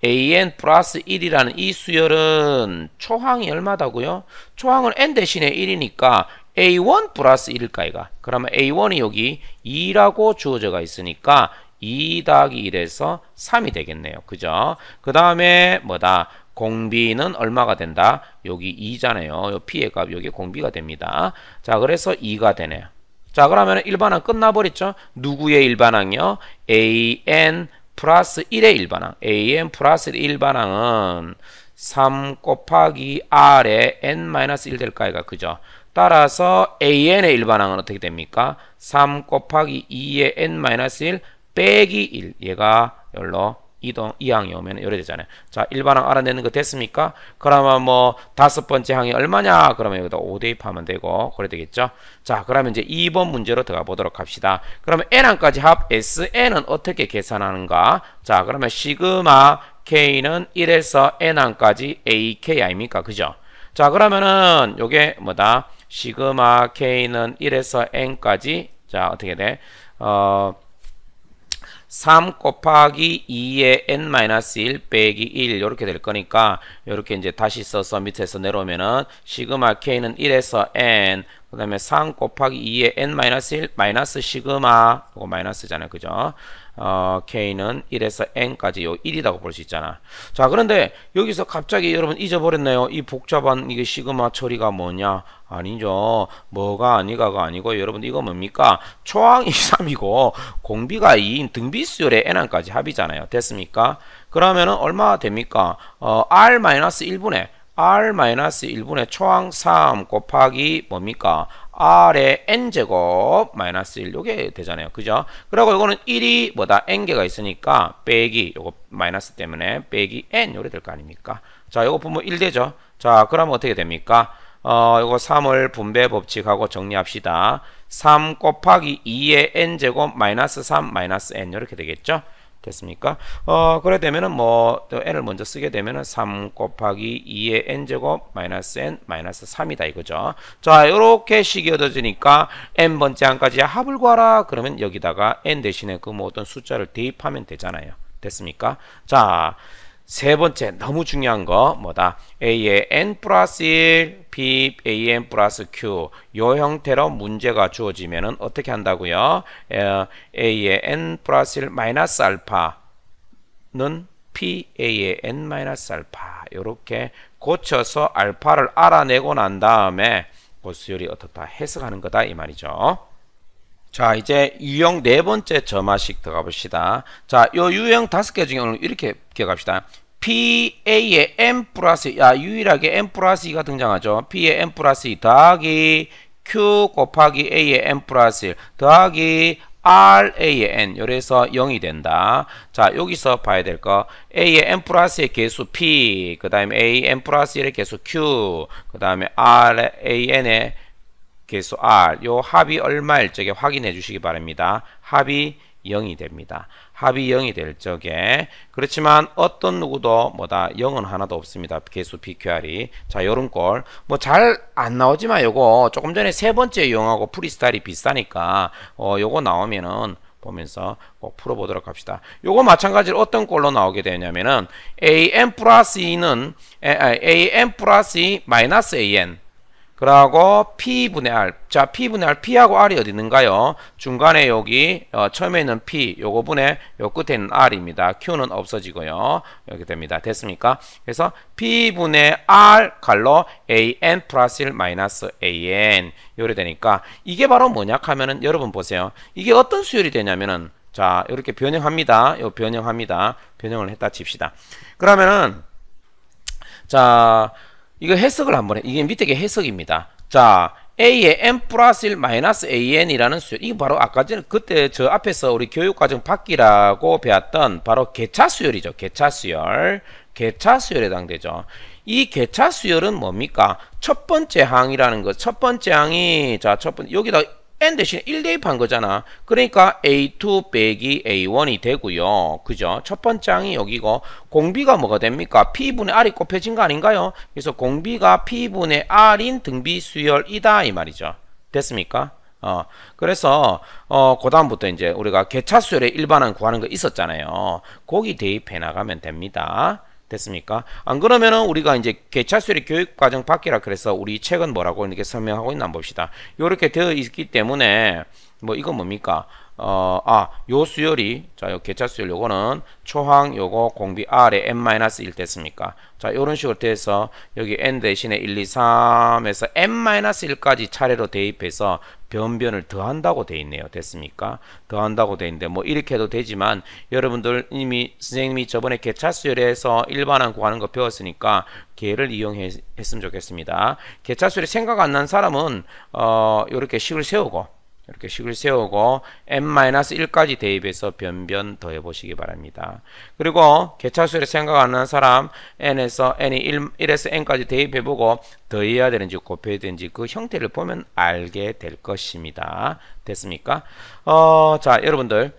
an 플러스 1이라는 이 수열은 초항이 얼마다고요? 초항은 n 대신에 1이니까 a1 플러스 1일까 이가. 그러면 a1이 여기 2라고 주어져가 있으니까 2 더하기 1에서 3이 되겠네요. 그죠? 그 다음에 뭐다? 공비는 얼마가 된다? 여기 2잖아요. 요 p의 값 여기 공비가 됩니다. 자, 그래서 2가 되네요. 자, 그러면 일반항 끝나버렸죠? 누구의 일반항이요? an 플러스 1의 일반항. an 플러스 1반항은 3 곱하기 r의 n-1 될까 이가. 그죠? 따라서 an의 일반항은 어떻게 됩니까? 3 곱하기 2의 n-1 빼기 1. 얘가 열로 이항이 오면 이래 되잖아요. 자, 일반항 알아내는 거 됐습니까? 그러면 뭐 다섯 번째 항이 얼마냐? 그러면 여기다 5 대입하면 되고 그래 되겠죠? 자, 그러면 이제 2번 문제로 들어가 보도록 합시다. 그러면 n항까지 합 SN은 어떻게 계산하는가? 자, 그러면 시그마 K는 1에서 n항까지 AK 아닙니까? 그죠? 자, 그러면은 요게 뭐다? 시그마 K는 1에서 n까지 자, 어떻게 돼? 3 곱하기 2의 n-1 빼기 1 이렇게 될 거니까 이렇게 이제 다시 써서 밑에서 내려오면은 시그마 k는 1에서 n 그 다음에 3 곱하기 2의 n-1 마이너스 시그마 이거 마이너스잖아요. 그죠? k는 1에서 n까지 요 1이라고 볼 수 있잖아. 자, 그런데 여기서 갑자기 여러분 잊어버렸네요. 이 복잡한 이게 시그마 처리가 뭐냐? 아니죠. 뭐가 아니가가 아니고 여러분 이거 뭡니까? 초항이 3이고 공비가 2인 등비수열의 n항까지 합이잖아요. 됐습니까? 그러면은 얼마 됩니까? r-1분의 r-1분의 초항 3 곱하기 뭡니까? r의 n제곱 마이너스 1 요게 되잖아요. 그죠? 그리고 이거는 1이 뭐다? n개가 있으니까 빼기 요거 마이너스 때문에 빼기 n 요래 될 거 아닙니까? 자, 요거 보면 1 되죠? 자, 그러면 어떻게 됩니까? 요거 3을 분배 법칙하고 정리합시다. 3 곱하기 2의 n제곱 마이너스 3 마이너스 n 이렇게 되겠죠? 됐습니까? 그래 되면은 뭐 n을 먼저 쓰게 되면은 3 곱하기 2의 n제곱 마이너스 n 마이너스 3이다 이거죠. 자, 이렇게 식이 얻어지니까 n번째 항까지 합을 구하라. 그러면 여기다가 n 대신에 그 모든 숫자를 대입하면 되잖아요. 됐습니까? 자, 세 번째 너무 중요한 거 뭐다? a의 n 플러스 1, b an 플러스 q 요 형태로 문제가 주어지면은 어떻게 한다고요? a의 n 플러스 1 마이너스 알파는 p a의 n 마이너스 알파 요렇게 고쳐서 알파를 알아내고 난 다음에 그 수열이 어떻다 해석하는 거다 이 말이죠. 자, 이제 유형 네 번째 점화식 들어가 봅시다. 자, 요 유형 5개 중에 오늘 이렇게 기억합시다. PA의 M 플러스, 유일하게 M 플러스 2가 등장하죠. P의 M 플러스 2 더하기 Q 곱하기 A의 M 플러스 1 더하기 RA의 N. 요래서 0이 된다. 자, 여기서 봐야 될 거. A의 M 플러스의 개수 P, 그 다음에 A M 플러스 1의 개수 Q, 그 다음에 RAN의 개수 R. 요 합이 얼마일 적에 확인해 주시기 바랍니다. 합이 0이 됩니다. 합이 0이 될 적에 그렇지만 어떤 누구도 뭐다 0은 하나도 없습니다. 개수 PQR이. 자, 요런 꼴. 뭐 잘 안 나오지만 요거 조금 전에 세 번째 유형하고 프리스타일이 비슷하니까 요거 나오면은 보면서 꼭 풀어보도록 합시다. 요거 마찬가지로 어떤 꼴로 나오게 되냐면은 AN 플러스 2는 AN 플러스 2 마이너스 AN 그러고 P분의 R. 자, P분의 R, P하고 R이 어디 있는가요? 중간에 여기 처음에 있는 P, 요거 분의 요 끝에 있는 R입니다. Q는 없어지고요. 이렇게 됩니다. 됐습니까? 그래서 P분의 R 갈로 AN 플러스 1 마이너스 AN 요래 되니까 이게 바로 뭐냐 하면은 여러분 보세요. 이게 어떤 수열이 되냐면은 자, 이렇게 변형합니다. 요 변형합니다. 변형을 했다 칩시다. 그러면은 자, 이거 해석을 한번 해. 이게 밑에 게 해석입니다. 자, A의 n 플러스 1 마이너스 AN이라는 수열. 이거 바로 아까 전에 그때 저 앞에서 우리 교육과정 바뀌라고 배웠던 바로 개차 수열이죠. 개차 수열. 개차 수열에 해당되죠. 이 개차 수열은 뭡니까? 첫 번째 항이라는 거. 첫 번째 항이 자, 첫 번째 여기다 n 대신에 1 대입한 거잖아. 그러니까 a2 빼기 a1이 되고요. 그죠? 첫 번째 항이 여기고 공비가 뭐가 됩니까? p분의 r이 곱해진 거 아닌가요? 그래서 공비가 p분의 r인 등비 수열이다 이 말이죠. 됐습니까? 그래서 그 다음부터 이제 우리가 개차 수열의 일반항 구하는 거 있었잖아요. 거기 대입해 나가면 됩니다. 됐습니까? 안 그러면은 우리가 이제 개차 수열의 교육 과정 바뀌라 그래서 우리 책은 뭐라고 이렇게 설명하고 있나 한번 봅시다. 요렇게 되어 있기 때문에 뭐 이건 뭡니까? 요 수열이 자, 요 개차 수열 요거는 초항 요거 공비 R에 n-1 됐습니까? 자, 요런 식으로 돼서 여기 n 대신에 1, 2, 3에서 n-1까지 차례로 대입해서 변변을 더한다고 돼 있네요. 됐습니까? 더한다고 돼 있는데 뭐 이렇게 해도 되지만 여러분들 이미 선생님이 저번에 개차 수열에서 일반항 구하는 거 배웠으니까 걔를 이용했으면 좋겠습니다. 개차 수열이 생각 안 난 사람은 요렇게 식을 세우고 이렇게 식을 세우고 n-1까지 대입해서 변변 더해 보시기 바랍니다. 그리고 개차수열에 생각 안 나는 사람 n에서 n이 1에서 n까지 대입해 보고 더해야 되는지 곱해야 되는지 그 형태를 보면 알게 될 것입니다. 됐습니까? 자, 여러분들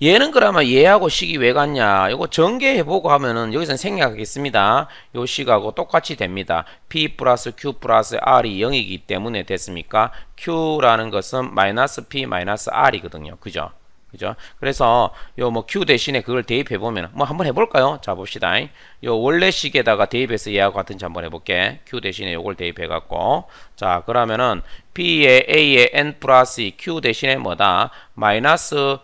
얘는 그러면 얘하고 식이 왜 같냐? 이거 전개해보고 하면은 여기서는 생략하겠습니다. 요 식하고 똑같이 됩니다. P 플러스 Q 플러스 R이 0이기 때문에 됐습니까? Q라는 것은 마이너스 P 마이너스 R이거든요. 그죠? 그죠? 그래서 요 뭐 Q 대신에 그걸 대입해보면 뭐 한번 해볼까요? 자, 봅시다. 요 원래 식에다가 대입해서 얘하고 같은지 한번 해볼게. Q 대신에 요걸 대입해갖고 자, 그러면은 P의 A의 N 플러스 Q 대신에 뭐다? 마이너스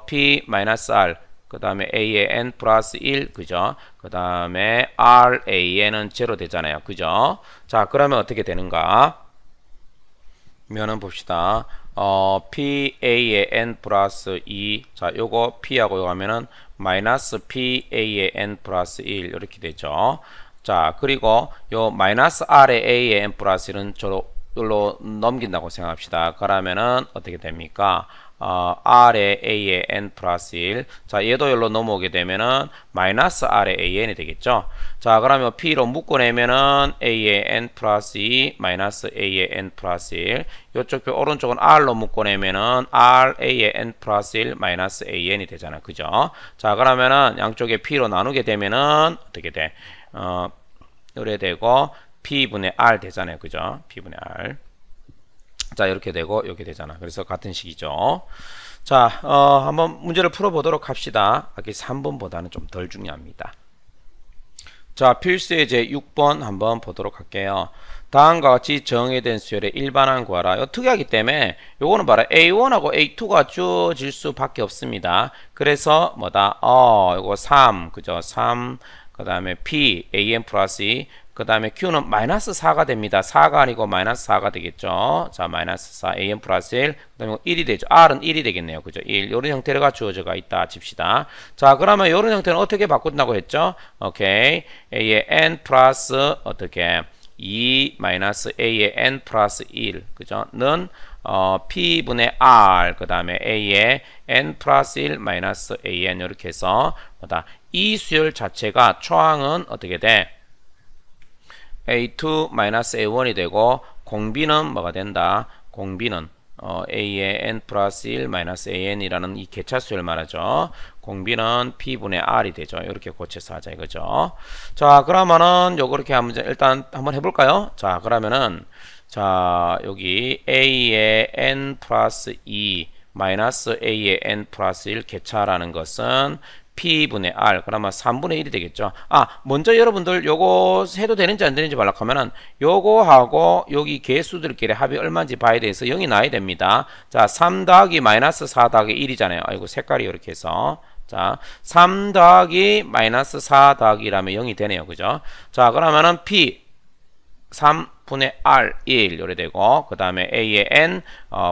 P 마이너스 R 그 다음에 A의 N 플러스 1 그죠? 그 다음에 RAN은 0 되잖아요. 그죠? 자, 그러면 어떻게 되는가? 면은 봅시다. PA의 N 플러스 2 자, 요거 P하고 요거 하면은 마이너스 PA의 N 플러스 1 이렇게 되죠. 자, 그리고 요 마이너스 R의 A의 N 플러스 1은 저로 넘긴다고 생각합시다. 그러면은 어떻게 됩니까? R의 A의 N 플러스 1. 자, 얘도 여기로 넘어오게 되면은 마이너스 R의 AN이 되겠죠. 자, 그러면 P로 묶어내면은 A의 N 플러스 2 마이너스 A의 N 플러스 1. 요쪽 오른쪽은 R로 묶어내면은 RA의 N 플러스 1 마이너스 AN이 되잖아. 그죠? 자, 그러면은 양쪽에 P로 나누게 되면은 어떻게 돼? 이래 되고 P분의 R 되잖아요. 그죠? P분의 R. 자, 이렇게 되고 이렇게 되잖아. 그래서 같은 식이죠. 자, 한번 문제를 풀어보도록 합시다. 여기 3번보다는 좀 덜 중요합니다. 자, 필수예제 6번 한번 보도록 할게요. 다음과 같이 정의된 수열의 일반항 구하라. 이거 특이하기 때문에 요거는 봐라. A1하고 A2가 주어질 수밖에 없습니다. 그래서 뭐다? 요거 3, 그죠? 3, 그 다음에 P, AN 플러스 2, 그 다음에 Q는 마이너스 4가 됩니다. 4가 아니고 마이너스 4가 되겠죠. 자, 마이너스 4, AN 플러스 1, 그 다음에 1이 되죠. R은 1이 되겠네요. 그죠? 1. 이런 형태가 주어져가 있다. 칩시다. 자, 그러면 이런 형태는 어떻게 바꾼다고 했죠? 오케이. A의 N 플러스 어떻게? 2 마이너스 A의 N 플러스 1. 그죠? 는 P분의 R, 그 다음에 A의 N 플러스 1 마이너스 AN 이렇게 해서 뭐다? 이 수열 자체가 초항은 어떻게 돼? A2 마이너스 A1이 되고 공비는 뭐가 된다? 공비는 A의 N 플러스 1 마이너스 AN이라는 이 개차 수열 말하죠. 공비는 P분의 R이 되죠. 이렇게 고쳐서 하자 이거죠. 자, 그러면은 요거 이렇게 일단 한번 해볼까요? 자, 그러면은 자, 여기 A의 N 플러스 2 마이너스 A의 N 플러스 1 개차라는 것은 P분의 R 그러면 3분의 1이 되겠죠. 먼저 여러분들 요거 해도 되는지 안 되는지 말락하면은 요거하고 여기 개수들끼리 합이 얼마인지 봐야 돼서 0이 나야 됩니다. 자, 3 더하기 마이너스 4 더하기 1이잖아요. 아이고 색깔이 이렇게 해서 자, 3 더하기 마이너스 4 더하기라면 0이 되네요. 그죠? 자, 그러면은 P 3분의 R 1 요래 되고 그 다음에 A의 N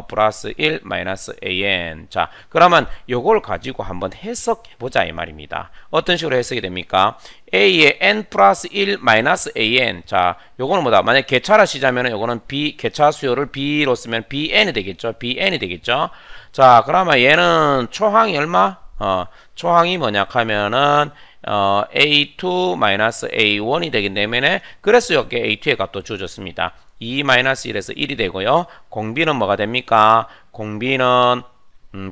플러스 1 마이너스 AN. 자, 그러면 요걸 가지고 한번 해석해 보자 이 말입니다. 어떤 식으로 해석이 됩니까? A의 N 플러스 1 마이너스 AN. 자, 요거는 뭐다? 만약 개차라 시자면은 요거는 개차 수요를 B로 쓰면 BN이 되겠죠. BN이 되겠죠. 자, 그러면 얘는 초항이 얼마? 초항이 뭐냐 하면은 A2-A1이 되기 때문에 그래서 여기 A2의 값도 주어졌습니다. 2-1에서 1이 되고요. 공비는 뭐가 됩니까? 공비는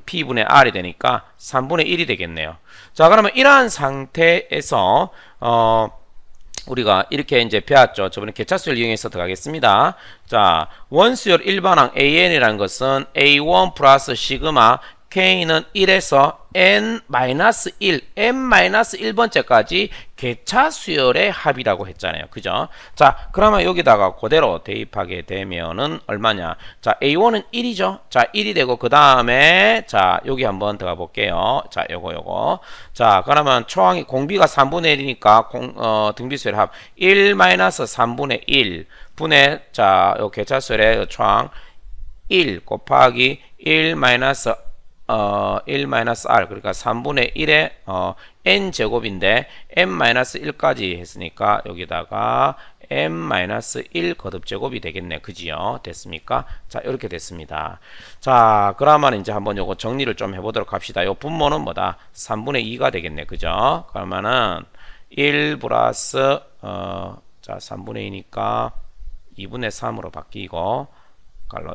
P분의 R이 되니까 3분의 1이 되겠네요. 자, 그러면 이러한 상태에서 우리가 이렇게 이제 배웠죠. 저번에 개차수를 이용해서 들어가겠습니다. 자, 원수열 일반항 AN이라는 것은 A1 플러스 시그마 K는 1에서 N-1, N-1번째까지 개차 수열의 합이라고 했잖아요. 그죠? 자, 그러면 여기다가 그대로 대입하게 되면은 얼마냐? 자, A1은 1이죠. 자, 1이 되고, 그 다음에, 자, 여기 한번 들어가 볼게요. 자, 요거. 자, 그러면 초항이 공비가 3분의 1이니까, 등비수열 합 1-3분의 1 분의, 자, 요 개차 수열의 초항 1 곱하기 1-R 그러니까 3분의 1의 n제곱인데 n-1까지 했으니까 여기다가 n-1 거듭제곱이 되겠네. 그지요? 됐습니까? 자, 이렇게 됐습니다. 자, 그러면 이제 한번 요거 정리를 좀 해보도록 합시다. 요 분모는 뭐다? 3분의 2가 되겠네. 그죠? 그러면은 1 플러스 자, 3분의 2니까 2분의 3으로 바뀌고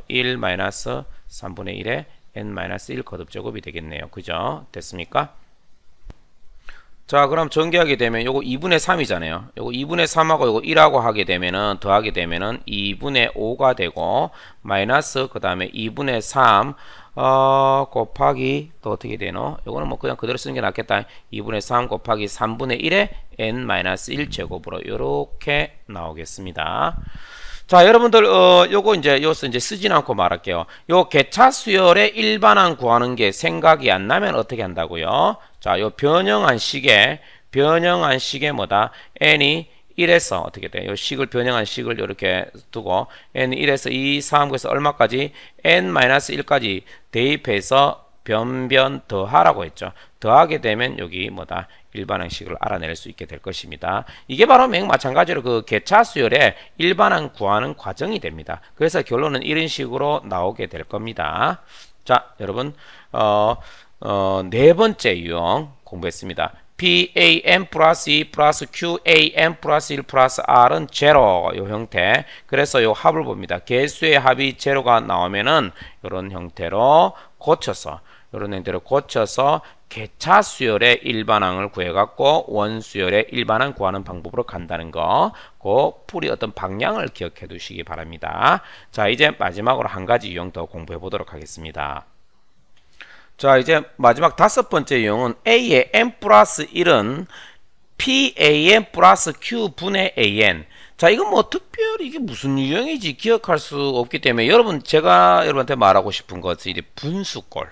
1 마이너스 3분의 1에 n-1 거듭제곱이 되겠네요. 그죠? 됐습니까? 자, 그럼 전개하게 되면 요거 2분의 3이잖아요. 요거 2분의 3하고 요거 1하고 하게 되면은 더하게 되면은 2분의 5가 되고 마이너스 그 다음에 2분의 3 곱하기 또 어떻게 되노? 요거는 뭐 그냥 그대로 쓰는 게 낫겠다. 2분의 3 곱하기 3분의 1에 n-1 제곱으로 요렇게 나오겠습니다. 자, 여러분들 요거 이제 요서 이제 쓰진 않고 말할게요. 요 개차 수열의 일반항 구하는 게 생각이 안 나면 어떻게 한다고요? 자, 요 변형한 식에 뭐다? n이 1에서 어떻게 돼? 요 식을 변형한 식을 이렇게 두고 n이 1에서 2, 3, 그래서 얼마까지? n-1까지 대입해서 변변 더하라고 했죠. 더하게 되면 여기 뭐다? 일반항식을 알아낼 수 있게 될 것입니다. 이게 바로 맹 마찬가지로 그 개차 수열의 일반항 구하는 과정이 됩니다. 그래서 결론은 이런 식으로 나오게 될 겁니다. 자, 여러분 네 번째 유형 공부했습니다. PAM 플러스 2 플러스 QAM 플러스 1 플러스 R은 제로 요 형태. 그래서 요 합을 봅니다. 개수의 합이 제로가 나오면은 이런 형태로 고쳐서 개차 수열의 일반항을 구해갖고 원수열의 일반항 구하는 방법으로 간다는 거, 그 풀이 어떤 방향을 기억해 두시기 바랍니다. 자, 이제 마지막으로 한 가지 유형 더 공부해 보도록 하겠습니다. 자, 이제 마지막 다섯 번째 유형은 A의 n 플러스 1은 PAN 플러스 Q분의 AN. 자, 이건 뭐 특별히 이게 무슨 유형인지 기억할 수 없기 때문에 제가 여러분한테 말하고 싶은 것은 이제 분수꼴.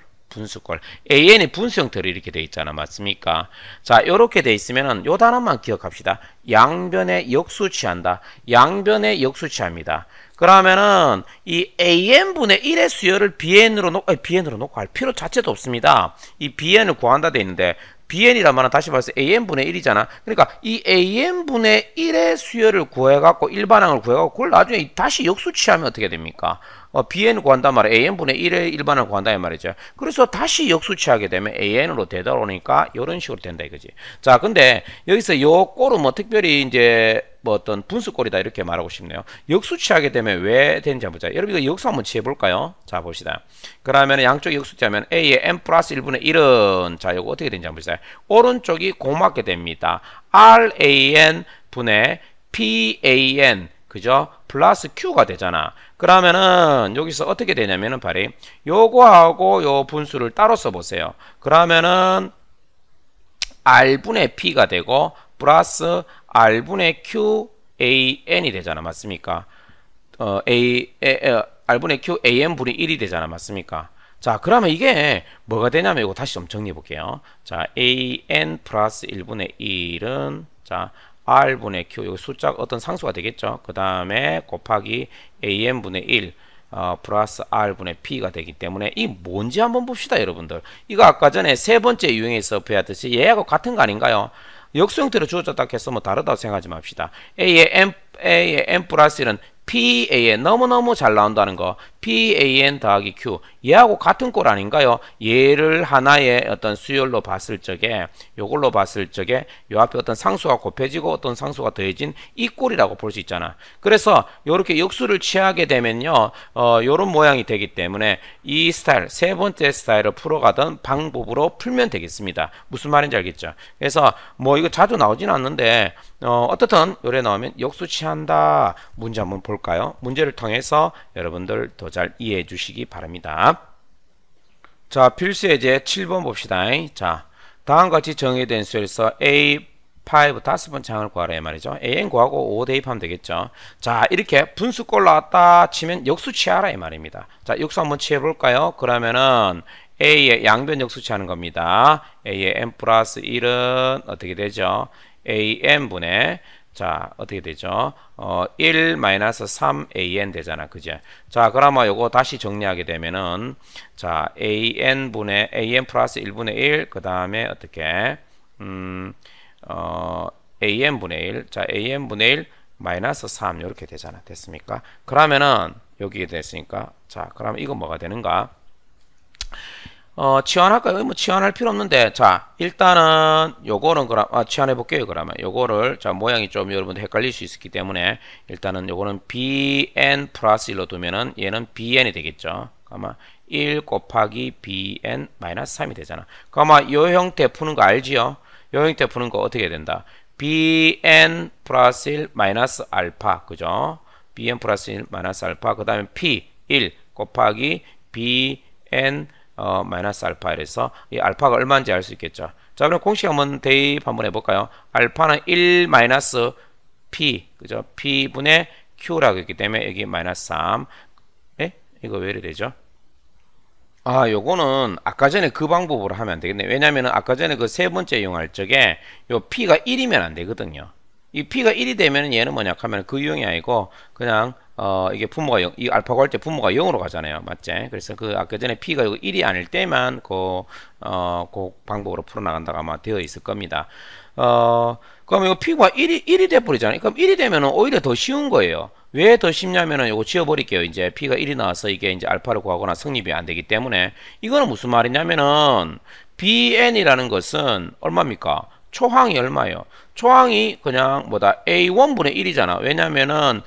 AN이 분수 형태로 이렇게 돼 있잖아. 맞습니까? 자, 요렇게 돼 있으면은 요 단어만 기억합시다. 양변에 역수치한다. 양변에 역수치합니다. 그러면은 이 AN분의 1의 수열을 BN으로 놓고 할 필요 자체도 없습니다. 이 BN을 구한다 돼 있는데 BN이란 말은 다시 말해서 AN분의 1이잖아. 그러니까 이 AN분의 1의 수열을 구해갖고 일반항을 구해갖고 그걸 나중에 다시 역수치하면 어떻게 됩니까? BN을 구한단 말이야. AN분의 1의 일반을 구한다 이 말이죠. 그래서 다시 역수치하게 되면 AN으로 되돌아오니까 이런 식으로 된다 이거지. 자, 근데 여기서 요 꼴은 뭐 특별히 이제 뭐 어떤 분수꼴이다 이렇게 말하고 싶네요. 역수치하게 되면 왜 되는지 한번 보자. 여러분 이거 역수 한번 취해볼까요? 자, 봅시다. 그러면 양쪽 역수치하면 A의 n 플러스 1분의 1은 자, 요거 어떻게 되는지 한번 보자. 오른쪽이 고맞게 됩니다. RAN 분의 PAN 그죠? 플러스 Q가 되잖아. 그러면은 여기서 어떻게 되냐면은 바로 요거하고 요 분수를 따로 써보세요. 그러면은 R분의 P가 되고 플러스 R분의 QAN이 되잖아. 맞습니까? R분의 QAN분의 1이 되잖아. 맞습니까? 자, 그러면 이게 뭐가 되냐면 이거 다시 좀 정리해 볼게요. 자, AN 플러스 1분의 1은 자 R분의 Q, 여기 숫자 어떤 상수가 되겠죠. 그 다음에 곱하기 AN분의 1 플러스 R분의 P가 되기 때문에 이 뭔지 한번 봅시다 여러분들. 이거 아까 전에 세 번째 유형에서 배웠듯이 얘하고 같은 거 아닌가요? 역수 형태로 주어졌다 해서 뭐 다르다고 생각하지 맙시다. A의 A의 n 플러스 1은 PAN 너무너무 잘 나온다는 거. PAN 더하기 Q. 얘하고 같은 꼴 아닌가요? 얘를 하나의 어떤 수열로 봤을 적에, 요걸로 봤을 적에 요 앞에 어떤 상수가 곱해지고 어떤 상수가 더해진 이 꼴이라고 볼 수 있잖아. 그래서 요렇게 역수를 취하게 되면요, 요런 모양이 되기 때문에 이 스타일, 세 번째 스타일을 풀어가던 방법으로 풀면 되겠습니다. 무슨 말인지 알겠죠? 그래서 뭐 이거 자주 나오진 않는데, 어떻든 요래 나오면 역수 취한다. 문제 한번 볼까요? 문제를 통해서 여러분들 더 잘 이해해 주시기 바랍니다. 자, 필수 예제 7번 봅시다. 자, 다음과 같이 정의된 수에서 A5 다섯 번째 항을 구하라 이 말이죠. AN 구하고 5 대입하면 되겠죠. 자, 이렇게 분수꼴 나왔다 치면 역수 취하라 이 말입니다. 자, 역수 한번 취해 볼까요? 그러면은 A의 양변 역수 취하는 겁니다. A의 n 플러스 1은 어떻게 되죠? AN분의 자, 어떻게 되죠? 1 마이너스 3AN 되잖아. 그죠? 자, 그러면 요거 다시 정리하게 되면은, 자, AN분의, AN 플러스 1분의 1, 그 다음에 어떻게, AN분의 1, 자, AN분의 1 마이너스 3, 요렇게 되잖아. 됐습니까? 그러면은, 여기에 됐으니까, 자, 그러면 이거 뭐가 되는가? 치환할까요? 뭐 치환할 필요 없는데, 자, 일단은 요거는 그럼 치환해 볼게요. 그러면 요거를 자, 모양이 좀 여러분들 헷갈릴 수 있기 때문에 일단은 요거는 bn 플러스 1로 두면은 얘는 bn이 되겠죠. 아마 1 곱하기 bn 마이너스 3이 되잖아. 그러면 요 형태 푸는 거 알지요? 요 형태 푸는 거 어떻게 된다? bn 플러스 1 마이너스 알파, 그죠? bn 플러스 1 마이너스 알파, 그 다음에 p 1 곱하기 bn 마이너스 알파 이래서 이 알파가 얼마인지 알 수 있겠죠. 자, 그럼 공식 한번 대입 한번 해볼까요? 알파는 1 마이너스 p, 그죠? p분의 q라고 했기 때문에 여기 마이너스 3. 에? 이거 왜 이래 되죠? 아, 요거는 아까 전에 그 방법으로 하면 안 되겠네. 왜냐면은 아까 전에 그 세 번째 이용할 적에 요 p가 1이면 안 되거든요. 이 p가 1이 되면 얘는 뭐냐 하면 그 유형이 아니고 그냥 이게 분모가 0, 이 알파가 올 때 분모가 0으로 가잖아요. 맞지? 그래서 그 아까 전에 p가 1이 아닐 때만 그 방법으로 풀어나간다고 아마 되어 있을 겁니다. 그럼 이거 p가 1이 돼버리잖아요. 그럼 1이 되면 오히려 더 쉬운 거예요. 왜 더 쉽냐면은 이거 지워버릴게요. 이제 p가 1이 나와서 이게 이제 알파를 구하거나 성립이 안 되기 때문에 이거는 무슨 말이냐면은 bn이라는 것은 얼마입니까? 초항이 얼마예요? 초항이 그냥 뭐다 a1분의 1이잖아. 왜냐면은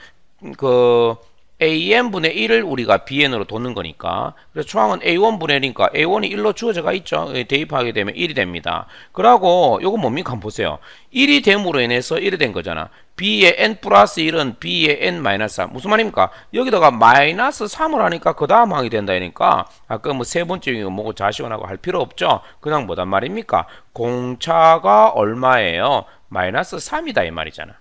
그 AN분의 1을 우리가 BN으로 돋는 거니까. 그래서 초항은 A1분의 1이니까 A1이 1로 주어져가 있죠. 대입하게 되면 1이 됩니다. 그러고 요거 뭡니까? 한번 보세요. 1이 됨으로 인해서 1이 된 거잖아. B의 n 플러스 1은 B의 n 마이너스 3. 무슨 말입니까? 여기다가 마이너스 3을 하니까 그 다음 항이 된다니까. 아까 뭐 세 번째 이거 뭐고 자시원하고 할 필요 없죠. 그냥 뭐단 말입니까? 공차가 얼마예요? 마이너스 3이다 이 말이잖아.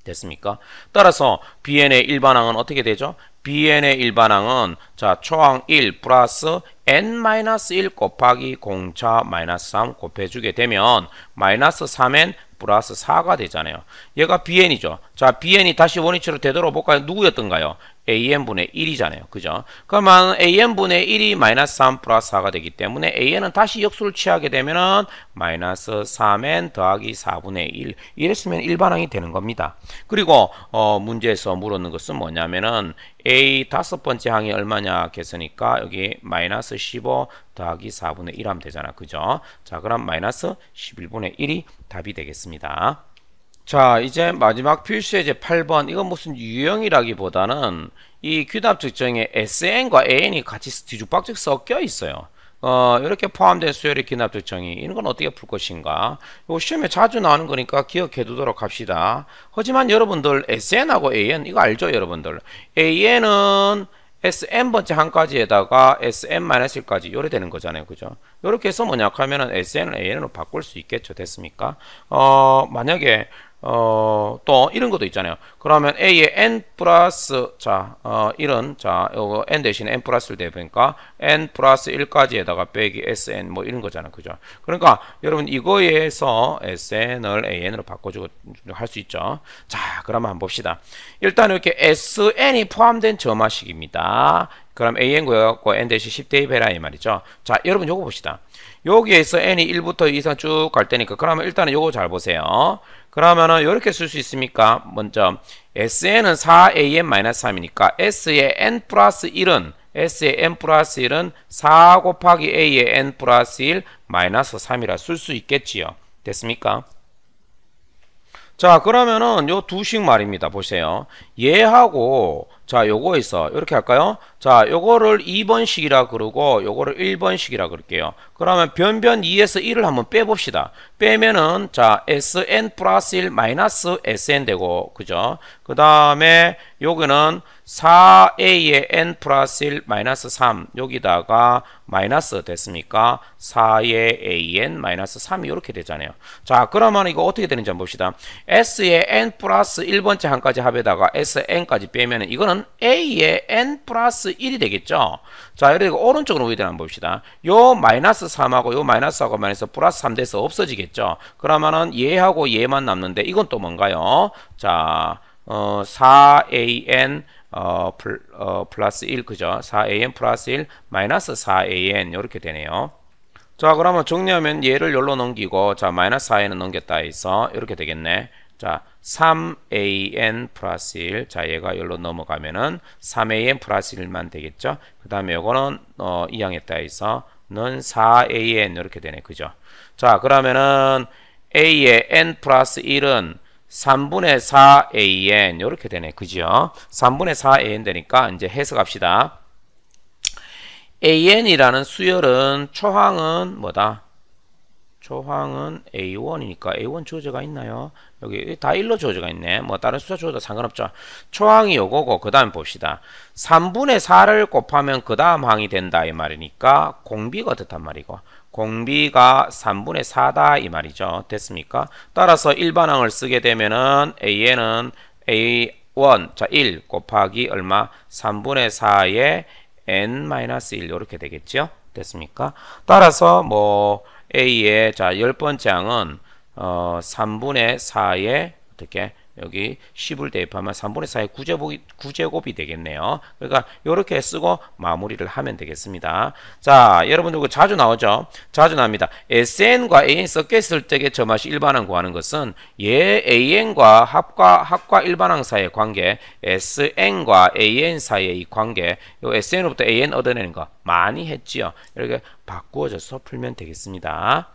됐습니까? 따라서 bn의 일반항은 어떻게 되죠? bn의 일반항은 자 초항 1 플러스 n-1 곱하기 공차 마이너스 3 곱해주게 되면 마이너스 3n 플러스 4가 되잖아요. 얘가 bn이죠. 자 bn이 다시 원위치로 되돌아볼까요? 누구였던가요? an분의 1이잖아요. 그죠? 그러면 an분의 1이 마이너스 3 플러스 4가 되기 때문에 an은 다시 역수를 취하게 되면은 마이너스 3n 더하기 4분의 1 이랬으면 일반항이 되는 겁니다. 그리고 문제에서 물었는 것은 뭐냐면은 a 다섯 번째 항이 얼마냐 했으니까 여기 마이너스 15 더하기 4분의 1 하면 되잖아. 그죠? 자 그럼 마이너스 11분의 1이 답이 되겠습니다. 자 이제 마지막 필수예제 8번 이건 무슨 유형이라기보다는 이 귀납 측정에 SN과 AN이 같이 뒤죽박죽 섞여 있어요. 이렇게 포함된 수열의 귀납 측정이 이런 건 어떻게 풀 것인가? 이거 시험에 자주 나오는 거니까 기억해 두도록 합시다. 하지만 여러분들 SN하고 AN 이거 알죠 여러분들? AN은 SN번째 항까지에다가 SN-1까지 요래 되는 거잖아요. 그죠? 요렇게 해서 뭐냐 하면은 SN을 AN으로 바꿀 수 있겠죠. 됐습니까? 만약에 또 이런 것도 있잖아요. 그러면 A의 n 플러스 자 이런 자 요거 n 대신에 n 플러스를 대보니까 n 플러스 1까지에다가 빼기 sn 뭐 이런 거잖아. 그죠? 그러니까 여러분 이거에서 sn을 an으로 바꿔주고 할 수 있죠. 자 그러면 한번 봅시다. 일단 이렇게 sn이 포함된 점화식입니다. 그럼 an 구해갖고 n 대신 10 대입해라 이 말이죠. 자, 여러분 요거 봅시다. 여기에서 n이 1부터 2 이상 쭉 갈 테니까 그러면 일단은 요거 잘 보세요. 그러면은 이렇게 쓸 수 있습니까? 먼저 sn은 4an-3이니까 s의 n 플러스 1은 s의 n 플러스 1은 4 곱하기 a의 n 플러스 1 마이너스 3이라 쓸 수 있겠지요. 됐습니까? 자, 그러면은 요 두식 말입니다. 보세요. 얘하고 자, 요거에서 이렇게 할까요? 자, 요거를 2번식이라 그러고 요거를 1번식이라 그럴게요. 그러면 변변 2에서 1을 한번 빼봅시다. 빼면은 자, sn 플러스 1 마이너스 sn 되고 그죠? 그 다음에 여기는 4a의 n 플러스 1 마이너스 3 여기다가 마이너스 됐습니까? 4의 an 마이너스 3이 이렇게 되잖아요. 자, 그러면 이거 어떻게 되는지 한번 봅시다. s의 n 플러스 1번째 한까지 합에다가 sn까지 빼면은 이거는 a의 n 플러스 1이 되겠죠. 자, 이렇게 오른쪽으로 우리들 한번 봅시다. 요 마이너스 3하고 요 마이너스하고 마이너스 플러스 3 돼서 없어지겠죠. 그러면은 얘하고 얘만 남는데 이건 또 뭔가요? 자, 4an 플러스 1 그죠? 4an 플러스 1 마이너스 4an 이렇게 되네요. 자, 그러면 정리하면 얘를 여기로 넘기고 자, 마이너스 4an은 넘겼다 해서 이렇게 되겠네. 자, 3an 플러스 1. 자, 얘가 여기로 넘어가면은 3an 플러스 1만 되겠죠. 그 다음에 요거는 이항했다 해서 는 4an 이렇게 되네. 그죠? 자, 그러면은 a의 n 플러스 1은 3분의 4an 이렇게 되네. 그죠? 3분의 4an 되니까 이제 해석합시다. an이라는 수열은 초항은 뭐다? 초항은 A1이니까 A1 주어져가 있나요? 여기 다 1로 주어져가 있네. 뭐 다른 숫자 주어도 상관없죠. 초항이 요거고 그 다음 봅시다. 3분의 4를 곱하면 그 다음 항이 된다 이 말이니까 공비가 어떻단 말이고 공비가 3분의 4다 이 말이죠. 됐습니까? 따라서 일반항을 쓰게 되면은 AN은 A1 자 1 곱하기 얼마? 3분의 4의 n-1 이렇게 되겠죠. 됐습니까? 따라서 뭐 A의 자 10번째 항은 3분의 4의 어떻게 여기 10을 대입하면 3분의 4의 구제곱이 되겠네요. 그러니까 이렇게 쓰고 마무리를 하면 되겠습니다. 자, 여러분들 이거 자주 나오죠? 자주 나옵니다. SN과 AN 섞여 있을 때의 저 맛이 일반항 구하는 것은 얘 AN과 합과 일반항 사이의 관계, SN과 AN 사이의 이 관계, 요 SN으로부터 AN 얻어내는 거 많이 했지요. 이렇게 바꾸어져서 풀면 되겠습니다.